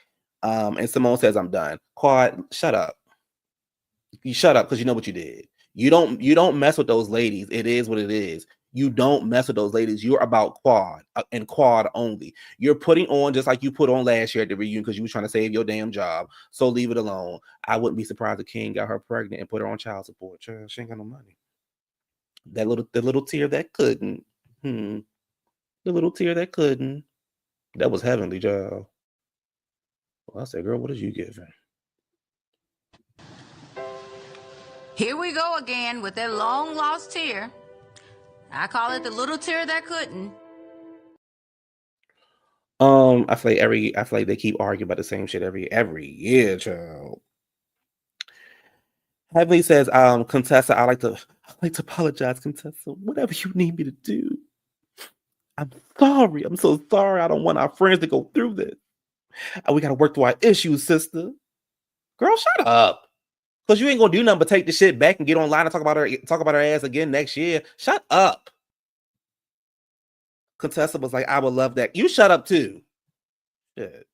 And Simone says, I'm done. Quad, shut up. You shut up because you know what you did. You don't mess with those ladies. It is what it is. You don't mess with those ladies. You're about Quad and Quad only. You're putting on just like you put on last year at the reunion because you were trying to save your damn job. So leave it alone. I wouldn't be surprised if King got her pregnant and put her on child support. She ain't got no money. The little tear that couldn't. The little tear that couldn't. That was heavenly, child. Well, I said, girl, what is you giving? Here we go again with that long lost tear. I call it the little tear that couldn't. I feel like they keep arguing about the same shit every year, child. Heavenly says, Contessa, I like to apologize, Contessa. Whatever you need me to do. I'm sorry. I'm so sorry. I don't want our friends to go through this. We gotta work through our issues, sister. Girl, shut up. Because you ain't gonna do nothing but take the shit back and get online and talk about her ass again next year. Shut up. Contessa was like, I would love that. You shut up too. Shit.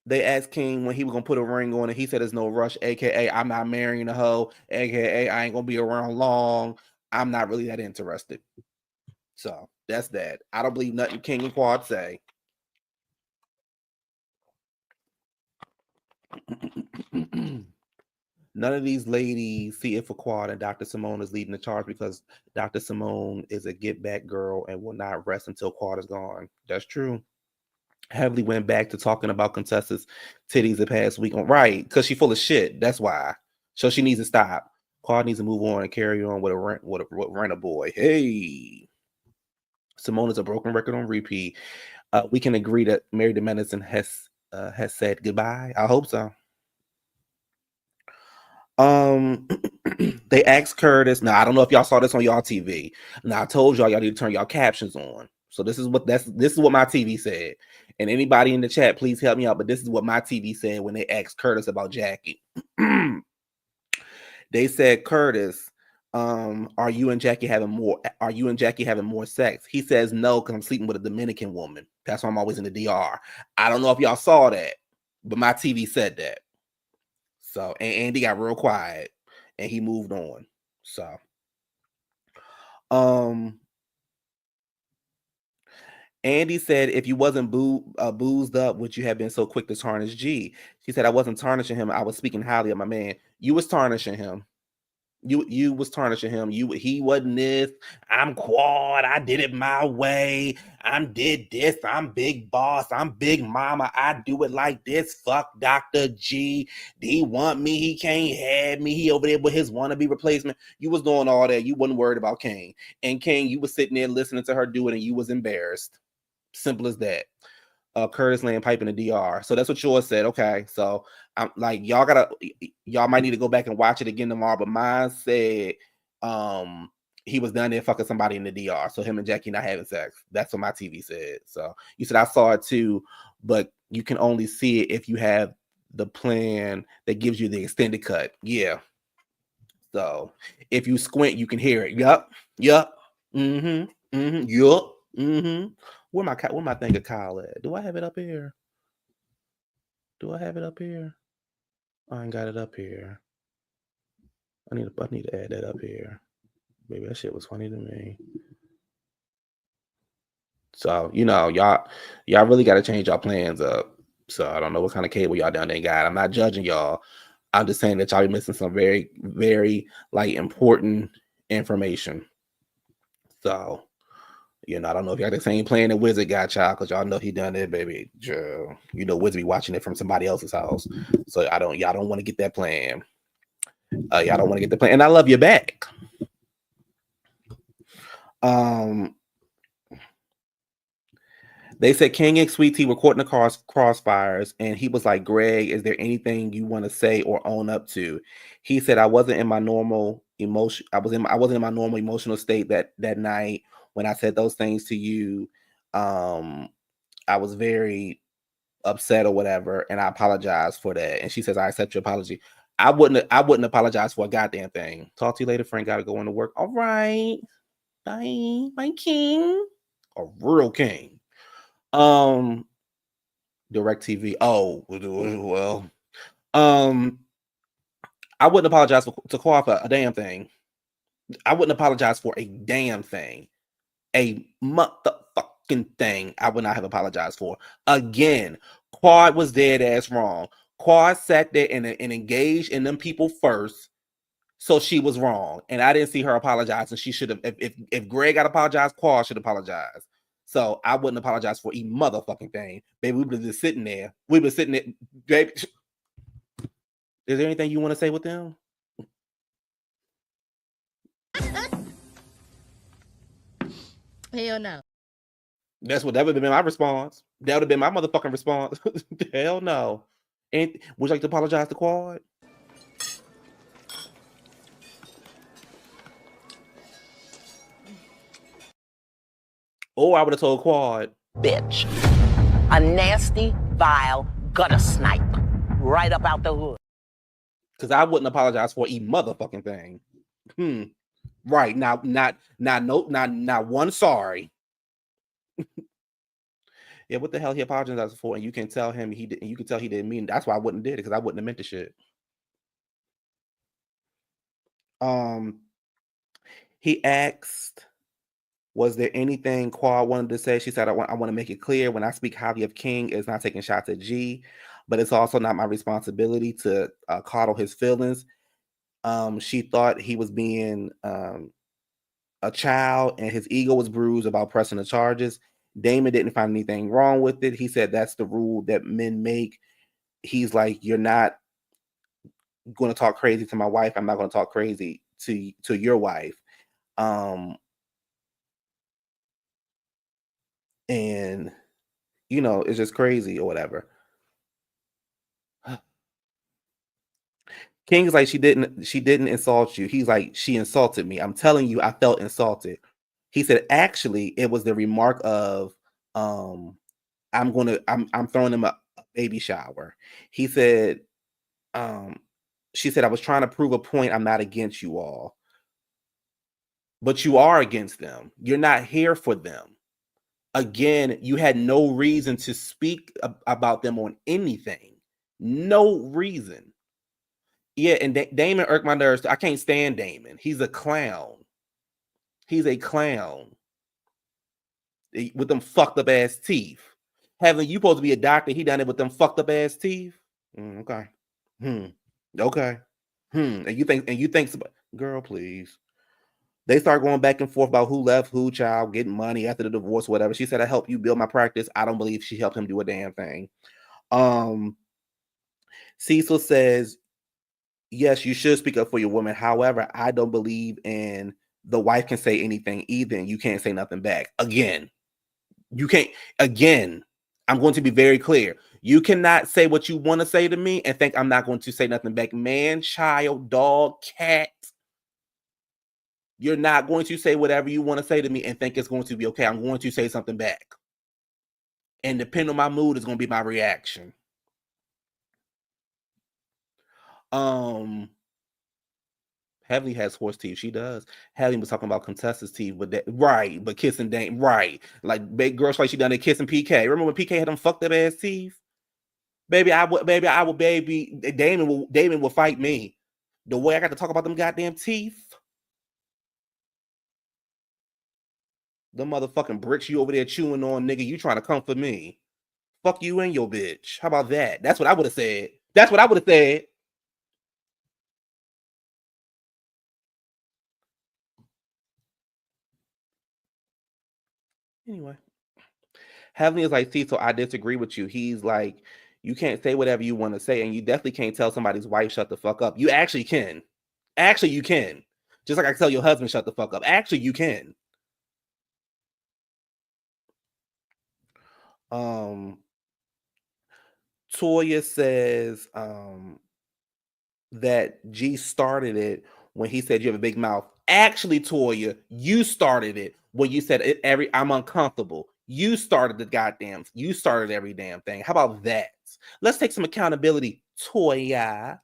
They asked King when he was gonna put a ring on it. He said there's no rush, aka I'm not marrying a hoe, aka I ain't gonna be around long. I'm not really that interested. So that's that. I don't believe nothing King and Quad say. None of these ladies see it for Quad, and Dr. Simone is leading the charge because Dr. Simone is a get back girl and will not rest until Quad is gone. That's true. Heavily went back to talking about Contessa's titties the past week. Right, because she's full of shit. That's why. So she needs to stop. Quad needs to move on and carry on with rent a boy. Hey. Simone is a broken record on repeat. We can agree that Married to Medicine has said goodbye. I hope so. They asked Curtis. Now I don't know if y'all saw this on y'all TV. Now I told y'all need to turn y'all captions on. So this is what my TV said. And anybody in the chat, please help me out. But this is what my TV said when they asked Curtis about Jackie. They said, Curtis, are you and Jackie having more sex? He says no, because I'm sleeping with a Dominican woman. That's why I'm always in the DR. I don't know if y'all saw that, but my TV said that. So, and Andy got real quiet and he moved on. So, Andy said, if you wasn't boozed up, would you have been so quick to tarnish G? She said, I wasn't tarnishing him. I was speaking highly of my man. You was tarnishing him. You was tarnishing him. He wasn't this. I'm Quad. I did it my way. Did this. I'm big boss. I'm big mama. I do it like this. Fuck Dr. G. He want me. He can't have me. He over there with his wannabe replacement. You was doing all that. You wasn't worried about King. And King, you was sitting there listening to her do it and you was embarrassed. Simple as that. Curtis laying pipe in the DR. So that's what yours said. Okay. So I'm like, y'all might need to go back and watch it again tomorrow. But mine said he was done there fucking somebody in the DR. So him and Jackie not having sex. That's what my TV said. So you said I saw it too, but you can only see it if you have the plan that gives you the extended cut. Yeah. So if you squint, you can hear it. Yup. Yup. Mm-hmm. Mm-hmm. Yup. Mm-hmm. Where my thing of Kyle at? Do I have it up here? I ain't got it up here. I need to add that up here. Maybe that shit was funny to me. So, y'all really got to change y'all plans up. So I don't know what kind of cable y'all down there got. I'm not judging y'all. I'm just saying that y'all be missing some very, very important information. So, I don't know if y'all the same plan that Wizard got, y'all, because y'all know he done it, baby. Wizard be watching it from somebody else's house. So y'all don't want to get that plan. Y'all don't want to get the plan. And I love you back. They said King and Sweet Tea were caught in the crossfires, and he was like, Greg, is there anything you want to say or own up to? He said, I wasn't in my normal emotion. I wasn't in my normal emotional state that night. When I said those things to you, I was very upset or whatever, and I apologize for that. And she says, I accept your apology. I wouldn't apologize for a goddamn thing. Talk to you later, Frank. Gotta go into work. All right. Bye. Bye, King. A real king. DirecTV. Oh, well. I wouldn't apologize to Quad for a damn thing. I wouldn't apologize for a damn thing. A motherfucking thing I would not have apologized for. Again, Quad was dead ass wrong. Quad sat there and engaged in them people first, so she was wrong. And I didn't see her apologize, and she should have. If Greg got apologized, Quad should apologize. So I wouldn't apologize for a motherfucking thing. Baby, we were just sitting there. Baby. Is there anything you want to say with them? Hell no. That would have been my response. That would have been my motherfucking response. Hell no. And would you like to apologize to Quad? Or I would have told Quad, bitch. A nasty, vile gutter snipe. Right up out the hood. Because I wouldn't apologize for a motherfucking thing. Right. Now, not one sorry. Yeah, what the hell he apologized for? And you can tell him he didn't. You can tell he didn't mean. That's why I wouldn't did it, because I wouldn't have meant the shit. He asked, was there anything Quad wanted to say? She said, I want to make it clear, when I speak highly of King, it's not taking shots at G, but it's also not my responsibility to coddle his feelings. She thought he was being a child, and his ego was bruised about pressing the charges. Damon didn't find anything wrong with it. He said that's the rule that men make. He's like, you're not going to talk crazy to my wife. I'm not going to talk crazy to your wife. And it's just crazy or whatever. King's like, she didn't insult you. He's like, she insulted me. I'm telling you, I felt insulted. He said, actually, it was the remark of, I'm throwing him a baby shower. He said, she said, I was trying to prove a point. I'm not against you all, but you are against them. You're not here for them. Again, you had no reason to speak about them on anything. No reason. Yeah, and Damon irked my nerves. I can't stand Damon. He's a clown. He's a clown with them fucked up ass teeth. Having you supposed to be a doctor, he done it with them fucked up ass teeth. Okay. Okay. And you think, girl, please. They start going back and forth about who left who, child, getting money after the divorce, whatever. She said, I helped you build my practice. I don't believe she helped him do a damn thing. Cecil says, yes, you should speak up for your woman. However, I don't believe in the wife can say anything either, and you can't say nothing back. Again, you can't. Again, I'm going to be very clear. You cannot say what you want to say to me and think I'm not going to say nothing back. Man, child, dog, cat. You're not going to say whatever you want to say to me and think it's going to be okay. I'm going to say something back. And depending on my mood is going to be my reaction. Heavenly has horse teeth. She does. Heavenly was talking about Contessa's teeth, but that right, but kissing Dame, right. Like big girls like she done it kissing PK. Remember when PK had them fucked up ass teeth? Baby, I would Damon will fight me. The way I got to talk about them goddamn teeth. The motherfucking bricks you over there chewing on, nigga. You trying to come for me. Fuck you and your bitch. How about that? That's what I would have said. That's what I would have said. Anyway. Heavenly is like, see, so I disagree with you. He's like, you can't say whatever you want to say, and you definitely can't tell somebody's wife, shut the fuck up. You actually can. Actually, you can. Just like I can tell your husband, shut the fuck up. Actually, you can. Toya says that G started it when he said you have a big mouth. Actually, Toya, you started it when you said I'm uncomfortable. You started you started every damn thing. How about that? Let's take some accountability, Toya.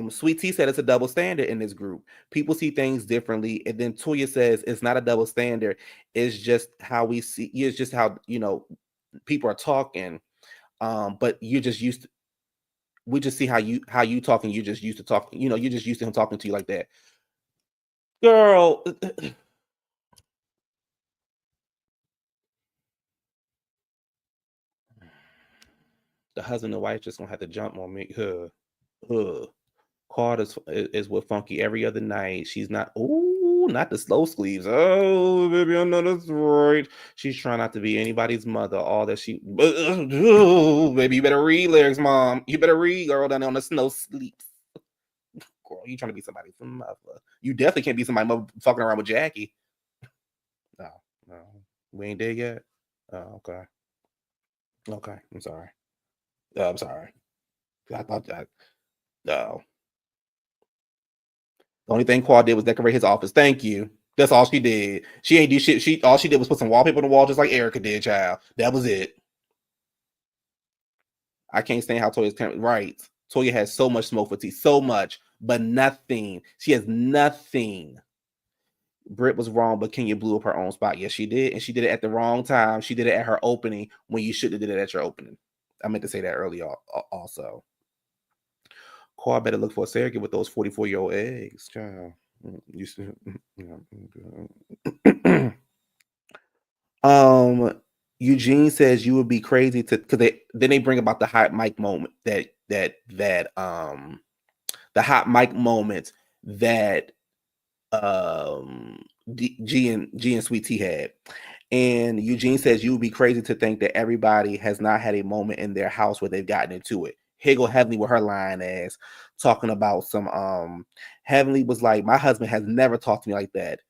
Sweet Tea said it's a double standard in this group. People see things differently, and then Toya says it's not a double standard. It's just how we see. It's just how people are talking. But you're just used to. We just see how you talk, and you're just used to talking. You're just used to him talking to you like that, girl. The husband and wife just gonna have to jump on me. Quad is with Funky every other night. She's not. Oh, not the slow sleeves. Oh, baby, I know that's right. She's trying not to be anybody's mother. All that she. Baby, you better read lyrics, mom. You better read, girl, down there on the snow sleeps. Girl, you trying to be somebody's mother. You definitely can't be somebody fucking around with Jackie. No, we ain't there yet. Oh, okay. Okay, I'm sorry. I'm sorry. I thought that. No. The only thing Quad did was decorate his office. Thank you. That's all she did. She ain't do shit. All she did was put some wallpaper on the wall, just like Erica did, child. That was it. I can't stand how Toya's right. Toya has so much smoke for tea, so much, but nothing. She has nothing. Brit was wrong, but Kenya blew up her own spot. Yes, she did, and she did it at the wrong time. She did it at her opening when you should have did it at your opening. I meant to say that earlier. Also, Quad better look for a surrogate with those 44-year-old eggs, child. Eugene says you would be crazy to because they bring about the hot mic moment the hot mic moment that G and Sweet Tea had. And Eugene says you would be crazy to think that everybody has not had a moment in their house where they've gotten into it. Here go Heavenly with her lying ass talking about some Heavenly was like, my husband has never talked to me like that.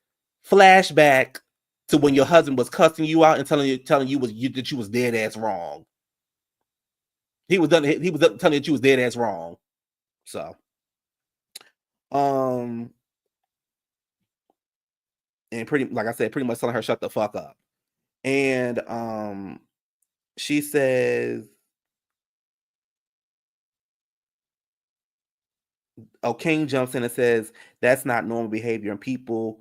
Flashback to when your husband was cussing you out and telling you that you was dead ass wrong. He was telling you that you was dead ass wrong. So and pretty, like I said, pretty much telling her shut the fuck up. And she says, oh, King jumps in and says, that's not normal behavior. And people,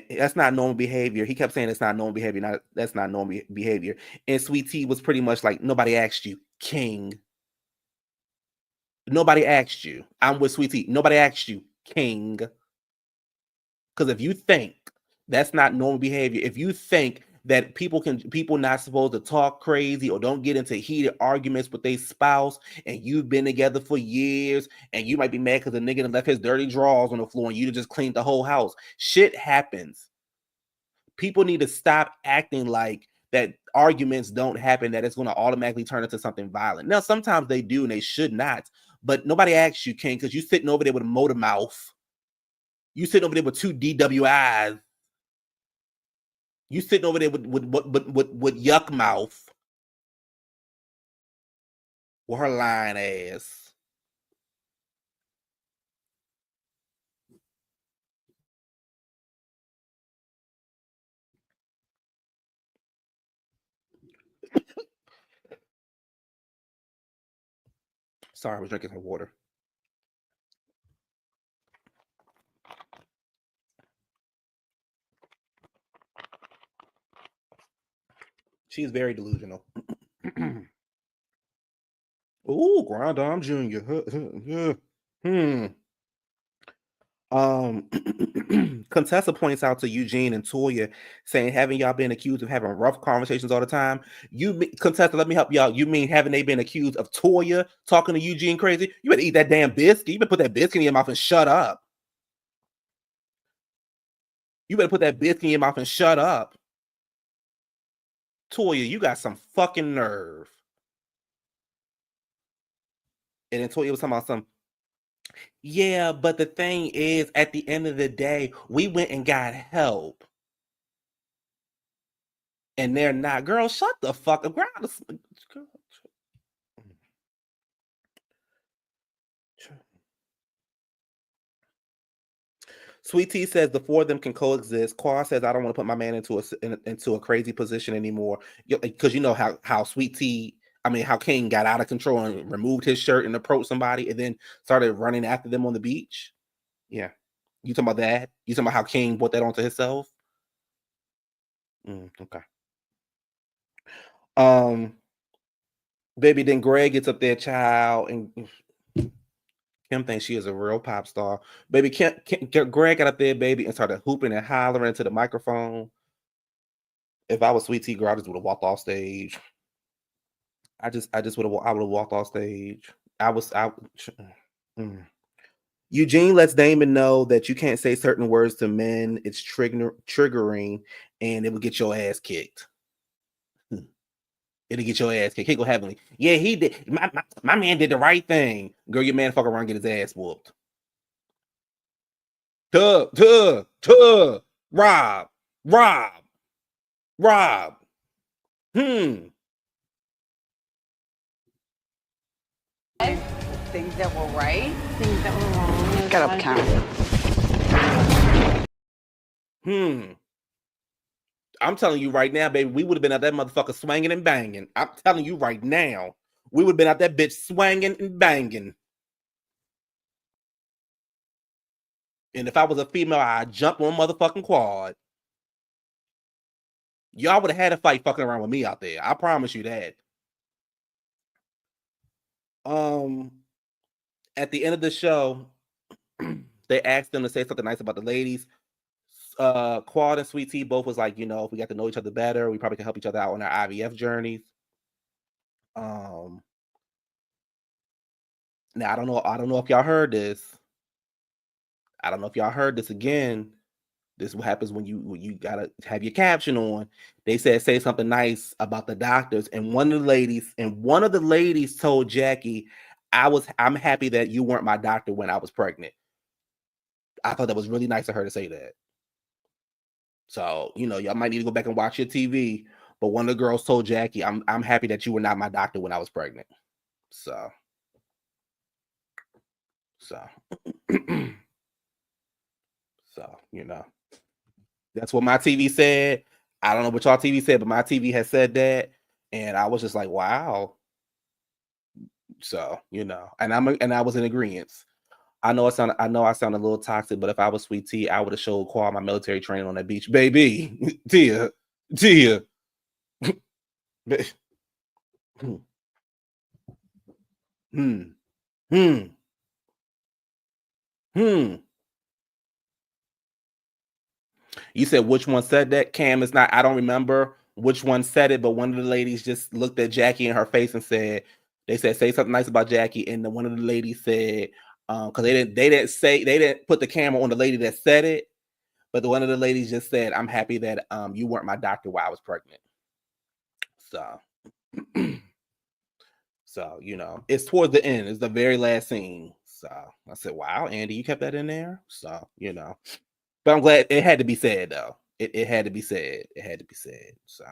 that's not normal behavior. He kept saying it's not normal behavior. That's not normal behavior. And Sweet Tea was pretty much like, nobody asked you, King. Nobody asked you. I'm with Sweet Tea. Nobody asked you, King. Because if you think that's not normal behavior, if you think that people not supposed to talk crazy or don't get into heated arguments with their spouse, and you've been together for years, and you might be mad because the nigga left his dirty drawers on the floor and you just cleaned the whole house. Shit happens. People need to stop acting like that arguments don't happen, that it's going to automatically turn into something violent. Now, sometimes they do and they should not, but nobody asks you, King, because you sitting over there with a motor mouth. You sitting over there with 2 DWIs. You sitting over there with yuck mouth. With her lying ass. Sorry, I was drinking some water. She's very delusional. Ooh, Grand Dame Jr. Contessa points out to Eugene and Toya, saying, haven't y'all been accused of having rough conversations all the time? Contessa, let me help y'all. You mean haven't they been accused of Toya talking to Eugene crazy? You better eat that damn biscuit. You better put that biscuit in your mouth and shut up. You better put that biscuit in your mouth and shut up. Toya, you got some fucking nerve. And then Toya was talking about some, yeah, but the thing is, at the end of the day, we went and got help. And they're not. Girl, shut the fuck up. Girl. Sweet Tea says the four of them can coexist. Quad says, I don't want to put my man into a crazy position anymore. Because you know how Sweet Tea, how King got out of control and removed his shirt and approached somebody and then started running after them on the beach. Yeah. You talking about that? You talking about how King brought that onto himself? Okay. Baby, then Greg gets up there, child, and Kim thinks she is a real pop star. Baby, Greg got up there, baby, and started hooping and hollering into the microphone. If I was Sweet Tea girl, I just would have walked off stage. I would have walked off stage. Eugene lets Damon know that you can't say certain words to men. It's triggering, and it will get your ass kicked. It'll get your ass kicked. He go heavenly. Yeah, he did. My man did the right thing. Girl, your man fuck around and get his ass whooped. Rob. Things that were right, things that were wrong. Get up, Karen. I'm telling you right now, baby, we would have been out that motherfucker swinging and banging. I'm telling you right now, we would have been out that bitch swinging and banging. And if I was a female, I'd jump on motherfucking Quad. Y'all would have had a fight fucking around with me out there. I promise you that. At the end of the show, they asked them to say something nice about the ladies. Quad and Sweet Tea both was like, if we got to know each other better, we probably can help each other out on our IVF journeys. Now I don't know if y'all heard this. I don't know if y'all heard this again. This is what happens when you gotta have your caption on. They said say something nice about the doctors, and one of the ladies told Jackie, I'm happy that you weren't my doctor when I was pregnant. I thought that was really nice of her to say that. So, y'all might need to go back and watch your TV. But one of the girls told Jackie, I'm happy that you were not my doctor when I was pregnant. So That's what my TV said. I don't know what y'all TV said, but my TV has said that, and I was just like, wow. So, and I was in agreement. I know I sound a little toxic, but if I was Sweet Tea, I would have showed Quad my military training on that beach, baby. Tia. hmm. Hmm. Hmm. You said which one said that? Cam, it's not. I don't remember which one said it, but one of the ladies just looked at Jackie in her face and said, "They said say something nice about Jackie." And one of the ladies said, because they didn't put the camera on the lady that said it, but one of the ladies just said, "I'm happy that you weren't my doctor while I was pregnant." So, it's towards the end. It's the very last scene. So I said, "Wow, Andy, you kept that in there." So but I'm glad it had to be said though. It had to be said. It had to be said. So,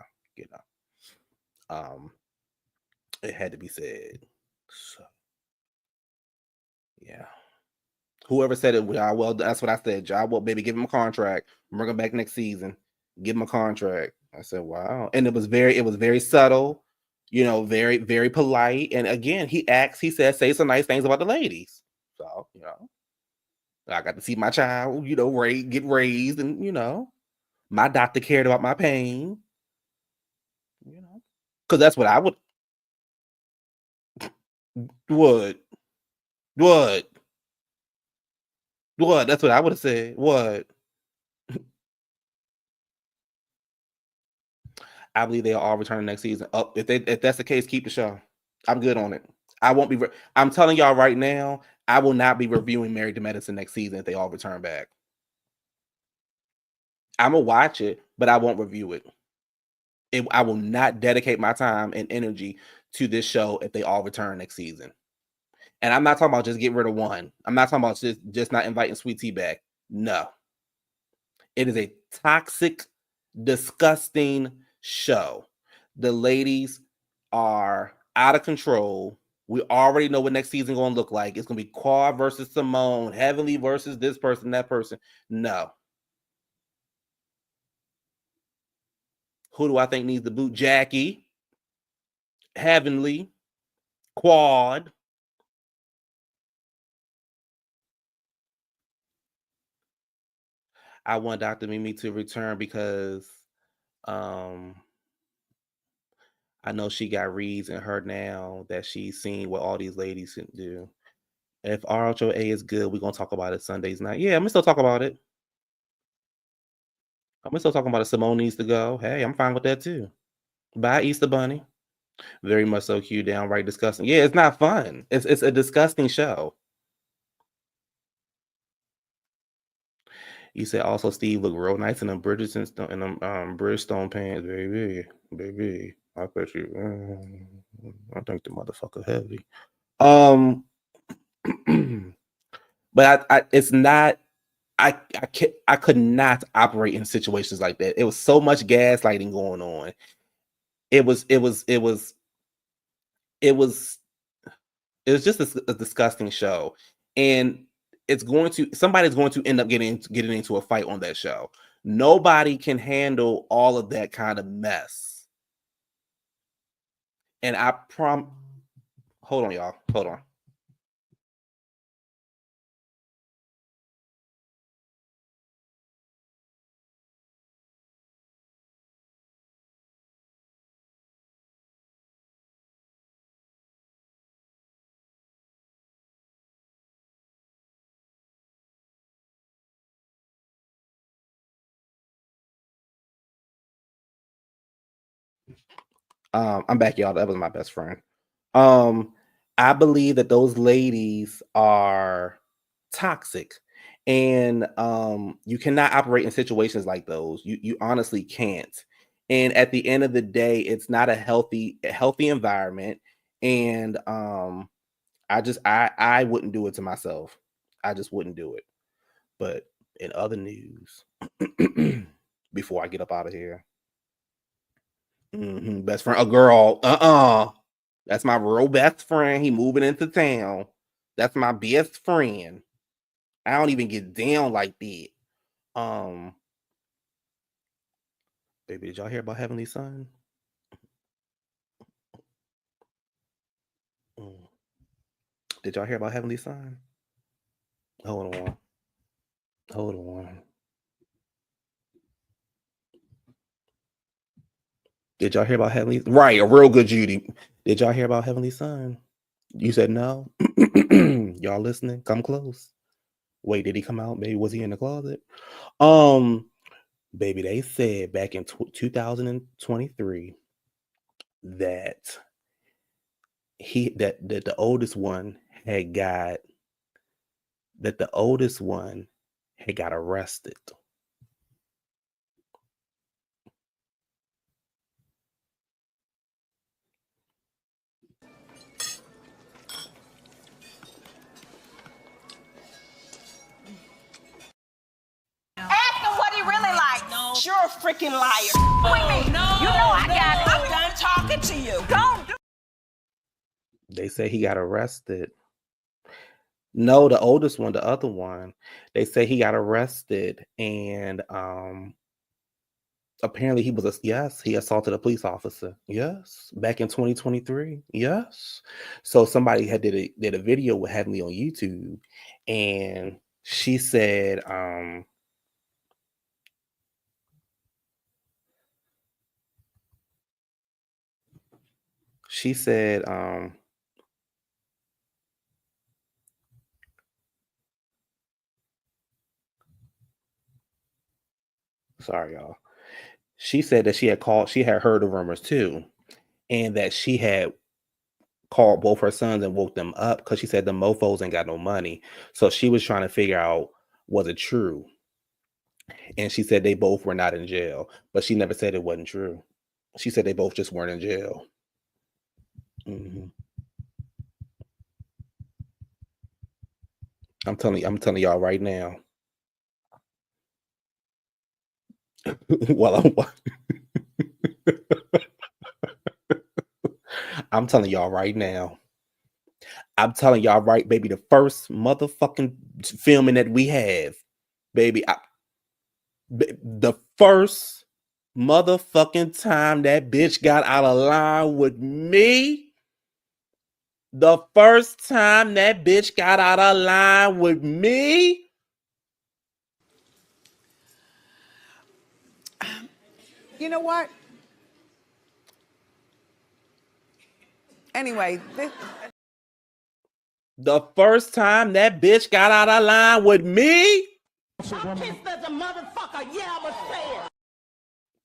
it had to be said. So, yeah. Whoever said it, well, that's what I said. Job well, baby, give him a contract. Bring him back next season. Give him a contract. I said, wow. And it was very subtle, very, very polite. And again, he said, say some nice things about the ladies. So, I got to see my child, get raised, and my doctor cared about my pain, because that's what I would. What? That's what I would have said. What? I believe they'll all return next season. If that's the case, keep the show. I'm good on it. I won't be. I'm telling y'all right now, I will not be reviewing Married to Medicine next season if they all return back. I'm gonna watch it, but I won't review it. I will not dedicate my time and energy to this show if they all return next season. And I'm not talking about just getting rid of one. I'm not talking about just not inviting Sweet Tea back. No. It is a toxic, disgusting show. The ladies are out of control. We already know what next season going to look like. It's going to be Quad versus Simone, Heavenly versus this person, that person. No. Who do I think needs the boot? Jackie, Heavenly, Quad. I want Dr. Mimi to return because I know she got reads in her now that she's seen what all these ladies can do. If RHOA is good, we're gonna talk about it Sundays night. Yeah, I'm gonna still talk about it. I'm gonna still talking about it. Simone needs to go. Hey, I'm fine with that too. Bye, Easter Bunny. Very much so cute, downright disgusting. Yeah, it's not fun. It's a disgusting show. You said also Steve looked real nice in them Bridgerton in them Bridgestone pants, baby. I bet you. I think the motherfucker heavy. But it's not. I could not operate in situations like that. It was so much gaslighting going on. It was just a disgusting show, and somebody's going to end up getting into a fight on that show. Nobody can handle all of that kind of mess. And hold on, y'all. Hold on. I'm back, y'all. That was my best friend. I believe that those ladies are toxic, and you cannot operate in situations like those. You honestly can't. And at the end of the day, it's not a healthy environment. And I wouldn't do it to myself. I just wouldn't do it. But in other news, before I get up out of here. Best friend, a girl. That's my real best friend. He moving into town. That's my best friend. I don't even get down like that. Baby, did y'all hear about Heavenly Son? Did y'all hear about Heavenly Son? Hold on. Hold on. Did y'all hear about Heavenly? Right, a real good Judy. Did y'all hear about Heavenly Son? You said no. Y'all listening? Come close. Wait, did he come out? Maybe was he in the closet? Baby, they said back in 2023 that the oldest one had got arrested. Ask him what he really likes. No. You're a freaking liar. With me. No, you know I got it. I'm done talking to you. Don't do. They say he got arrested. No, the oldest one, the other one. They say he got arrested, and apparently he assaulted a police officer. Yes, back in 2023. Yes. So somebody did a video with Heavenly on YouTube, and she said sorry y'all. She said that she had heard the rumors too, and that she had called both her sons and woke them up because she said the mofos ain't got no money. So she was trying to figure out, was it true? And she said they both were not in jail, but she never said it wasn't true. She said they both just weren't in jail. Mm-hmm. I'm telling y'all right now. I'm telling y'all right now. I'm telling y'all right, baby. The first motherfucking filming that we have, baby. The first motherfucking time that bitch got out of line with me. The first time that bitch got out of line with me. You know what? Anyway, The first time that bitch got out of line with me.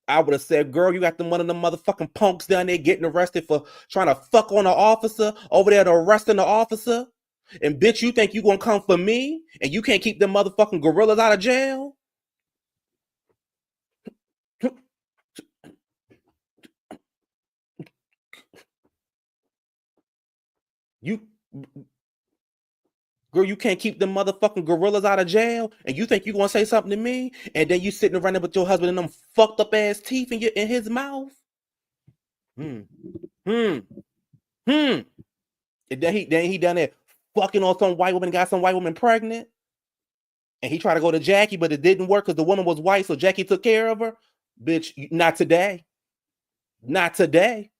I would have said, girl, you got one of them motherfucking punks down there getting arrested for trying to fuck on an officer over there to arresting the officer. And bitch, you think you gonna come for me and you can't keep them motherfucking gorillas out of jail? Girl, you can't keep them motherfucking gorillas out of jail, and you think you gonna say something to me, and then you sitting around there with your husband and them fucked up ass teeth in his mouth. And then he done there fucking on some white woman, got some white woman pregnant, and he tried to go to Jackie, but it didn't work because the woman was white, so Jackie took care of her. Bitch, not today. Not today.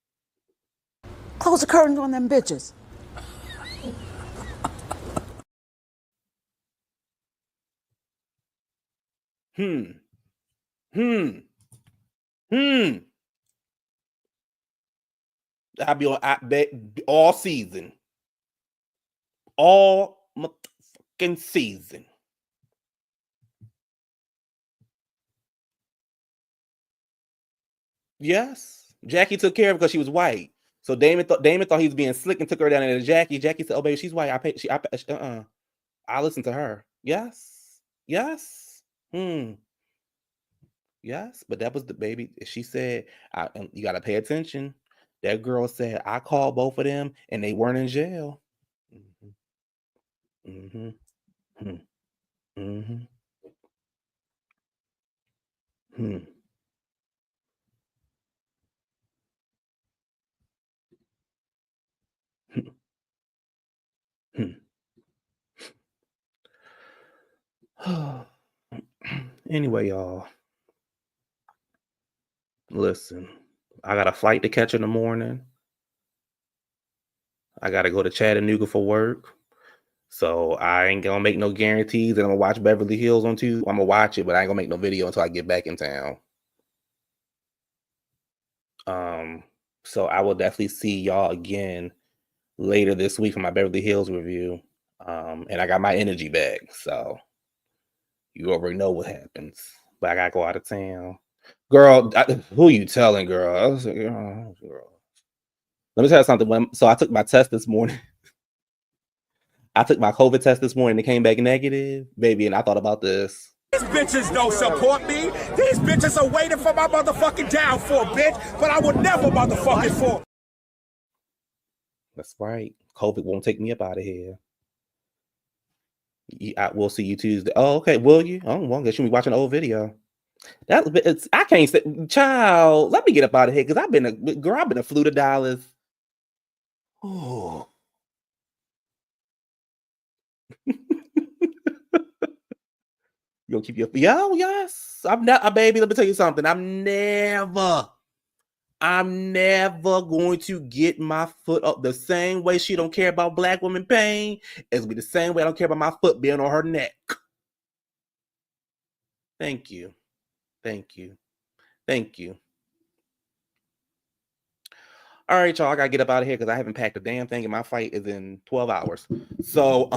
close the curtains on them bitches. I'll be on all season. All motherfucking season. Yes. Jackie took care of her because she was white. So Damon thought he was being slick and took her down there to Jackie. Jackie said, "Oh baby, she's white. I listen to her." Yes. Yes. Yes, but that was the baby. She said, you got to pay attention. That girl said, I called both of them and they weren't in jail. Mm-hmm. Mm-hmm. Mm-hmm. Hmm. Anyway, y'all. Listen, I got a flight to catch in the morning. I got to go to Chattanooga for work. So I ain't going to make no guarantees that I'm going to watch Beverly Hills on Tuesday. I'm going to watch it, but I ain't going to make no video until I get back in town. So I will definitely see y'all again later this week for my Beverly Hills review. And I got my energy back. So you already know what happens. But I got to go out of town. Girl, who you telling, girl? I was like, oh, girl. Let me tell you something. So I took my test this morning. I took my COVID test this morning. It came back negative, baby, and I thought about this. These bitches don't support me. These bitches are waiting for my motherfucking downfall, bitch. But I would never motherfucking fall. That's right. COVID won't take me up out of here. We'll see you Tuesday. Oh, okay. Will you? Oh, well, I guess you'll be watching an old video. I can't say, child. Let me get up out of here because I've been a flew to Dallas. Oh. You'll keep your yes. I'm not, baby. Let me tell you something. I'm never going to get my foot up the same way she don't care about black women pain. It's be the same way I don't care about my foot being on her neck. Thank you. Thank you. Thank you. All right, y'all. I gotta get up out of here because I haven't packed a damn thing, and my flight is in 12 hours. So,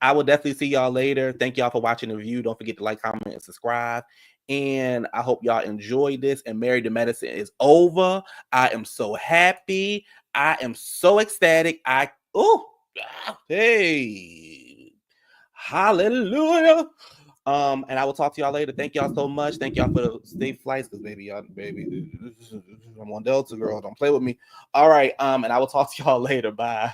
I will definitely see y'all later. Thank y'all for watching the review. Don't forget to like, comment, and subscribe. And I hope y'all enjoyed this. And Married to Medicine is over. I am so happy. I am so ecstatic. Hey, hallelujah. And I will talk to y'all later. Thank y'all so much. Thank y'all for the safe flights, because baby, I'm on Delta, girl. Don't play with me. All right. And I will talk to y'all later. Bye.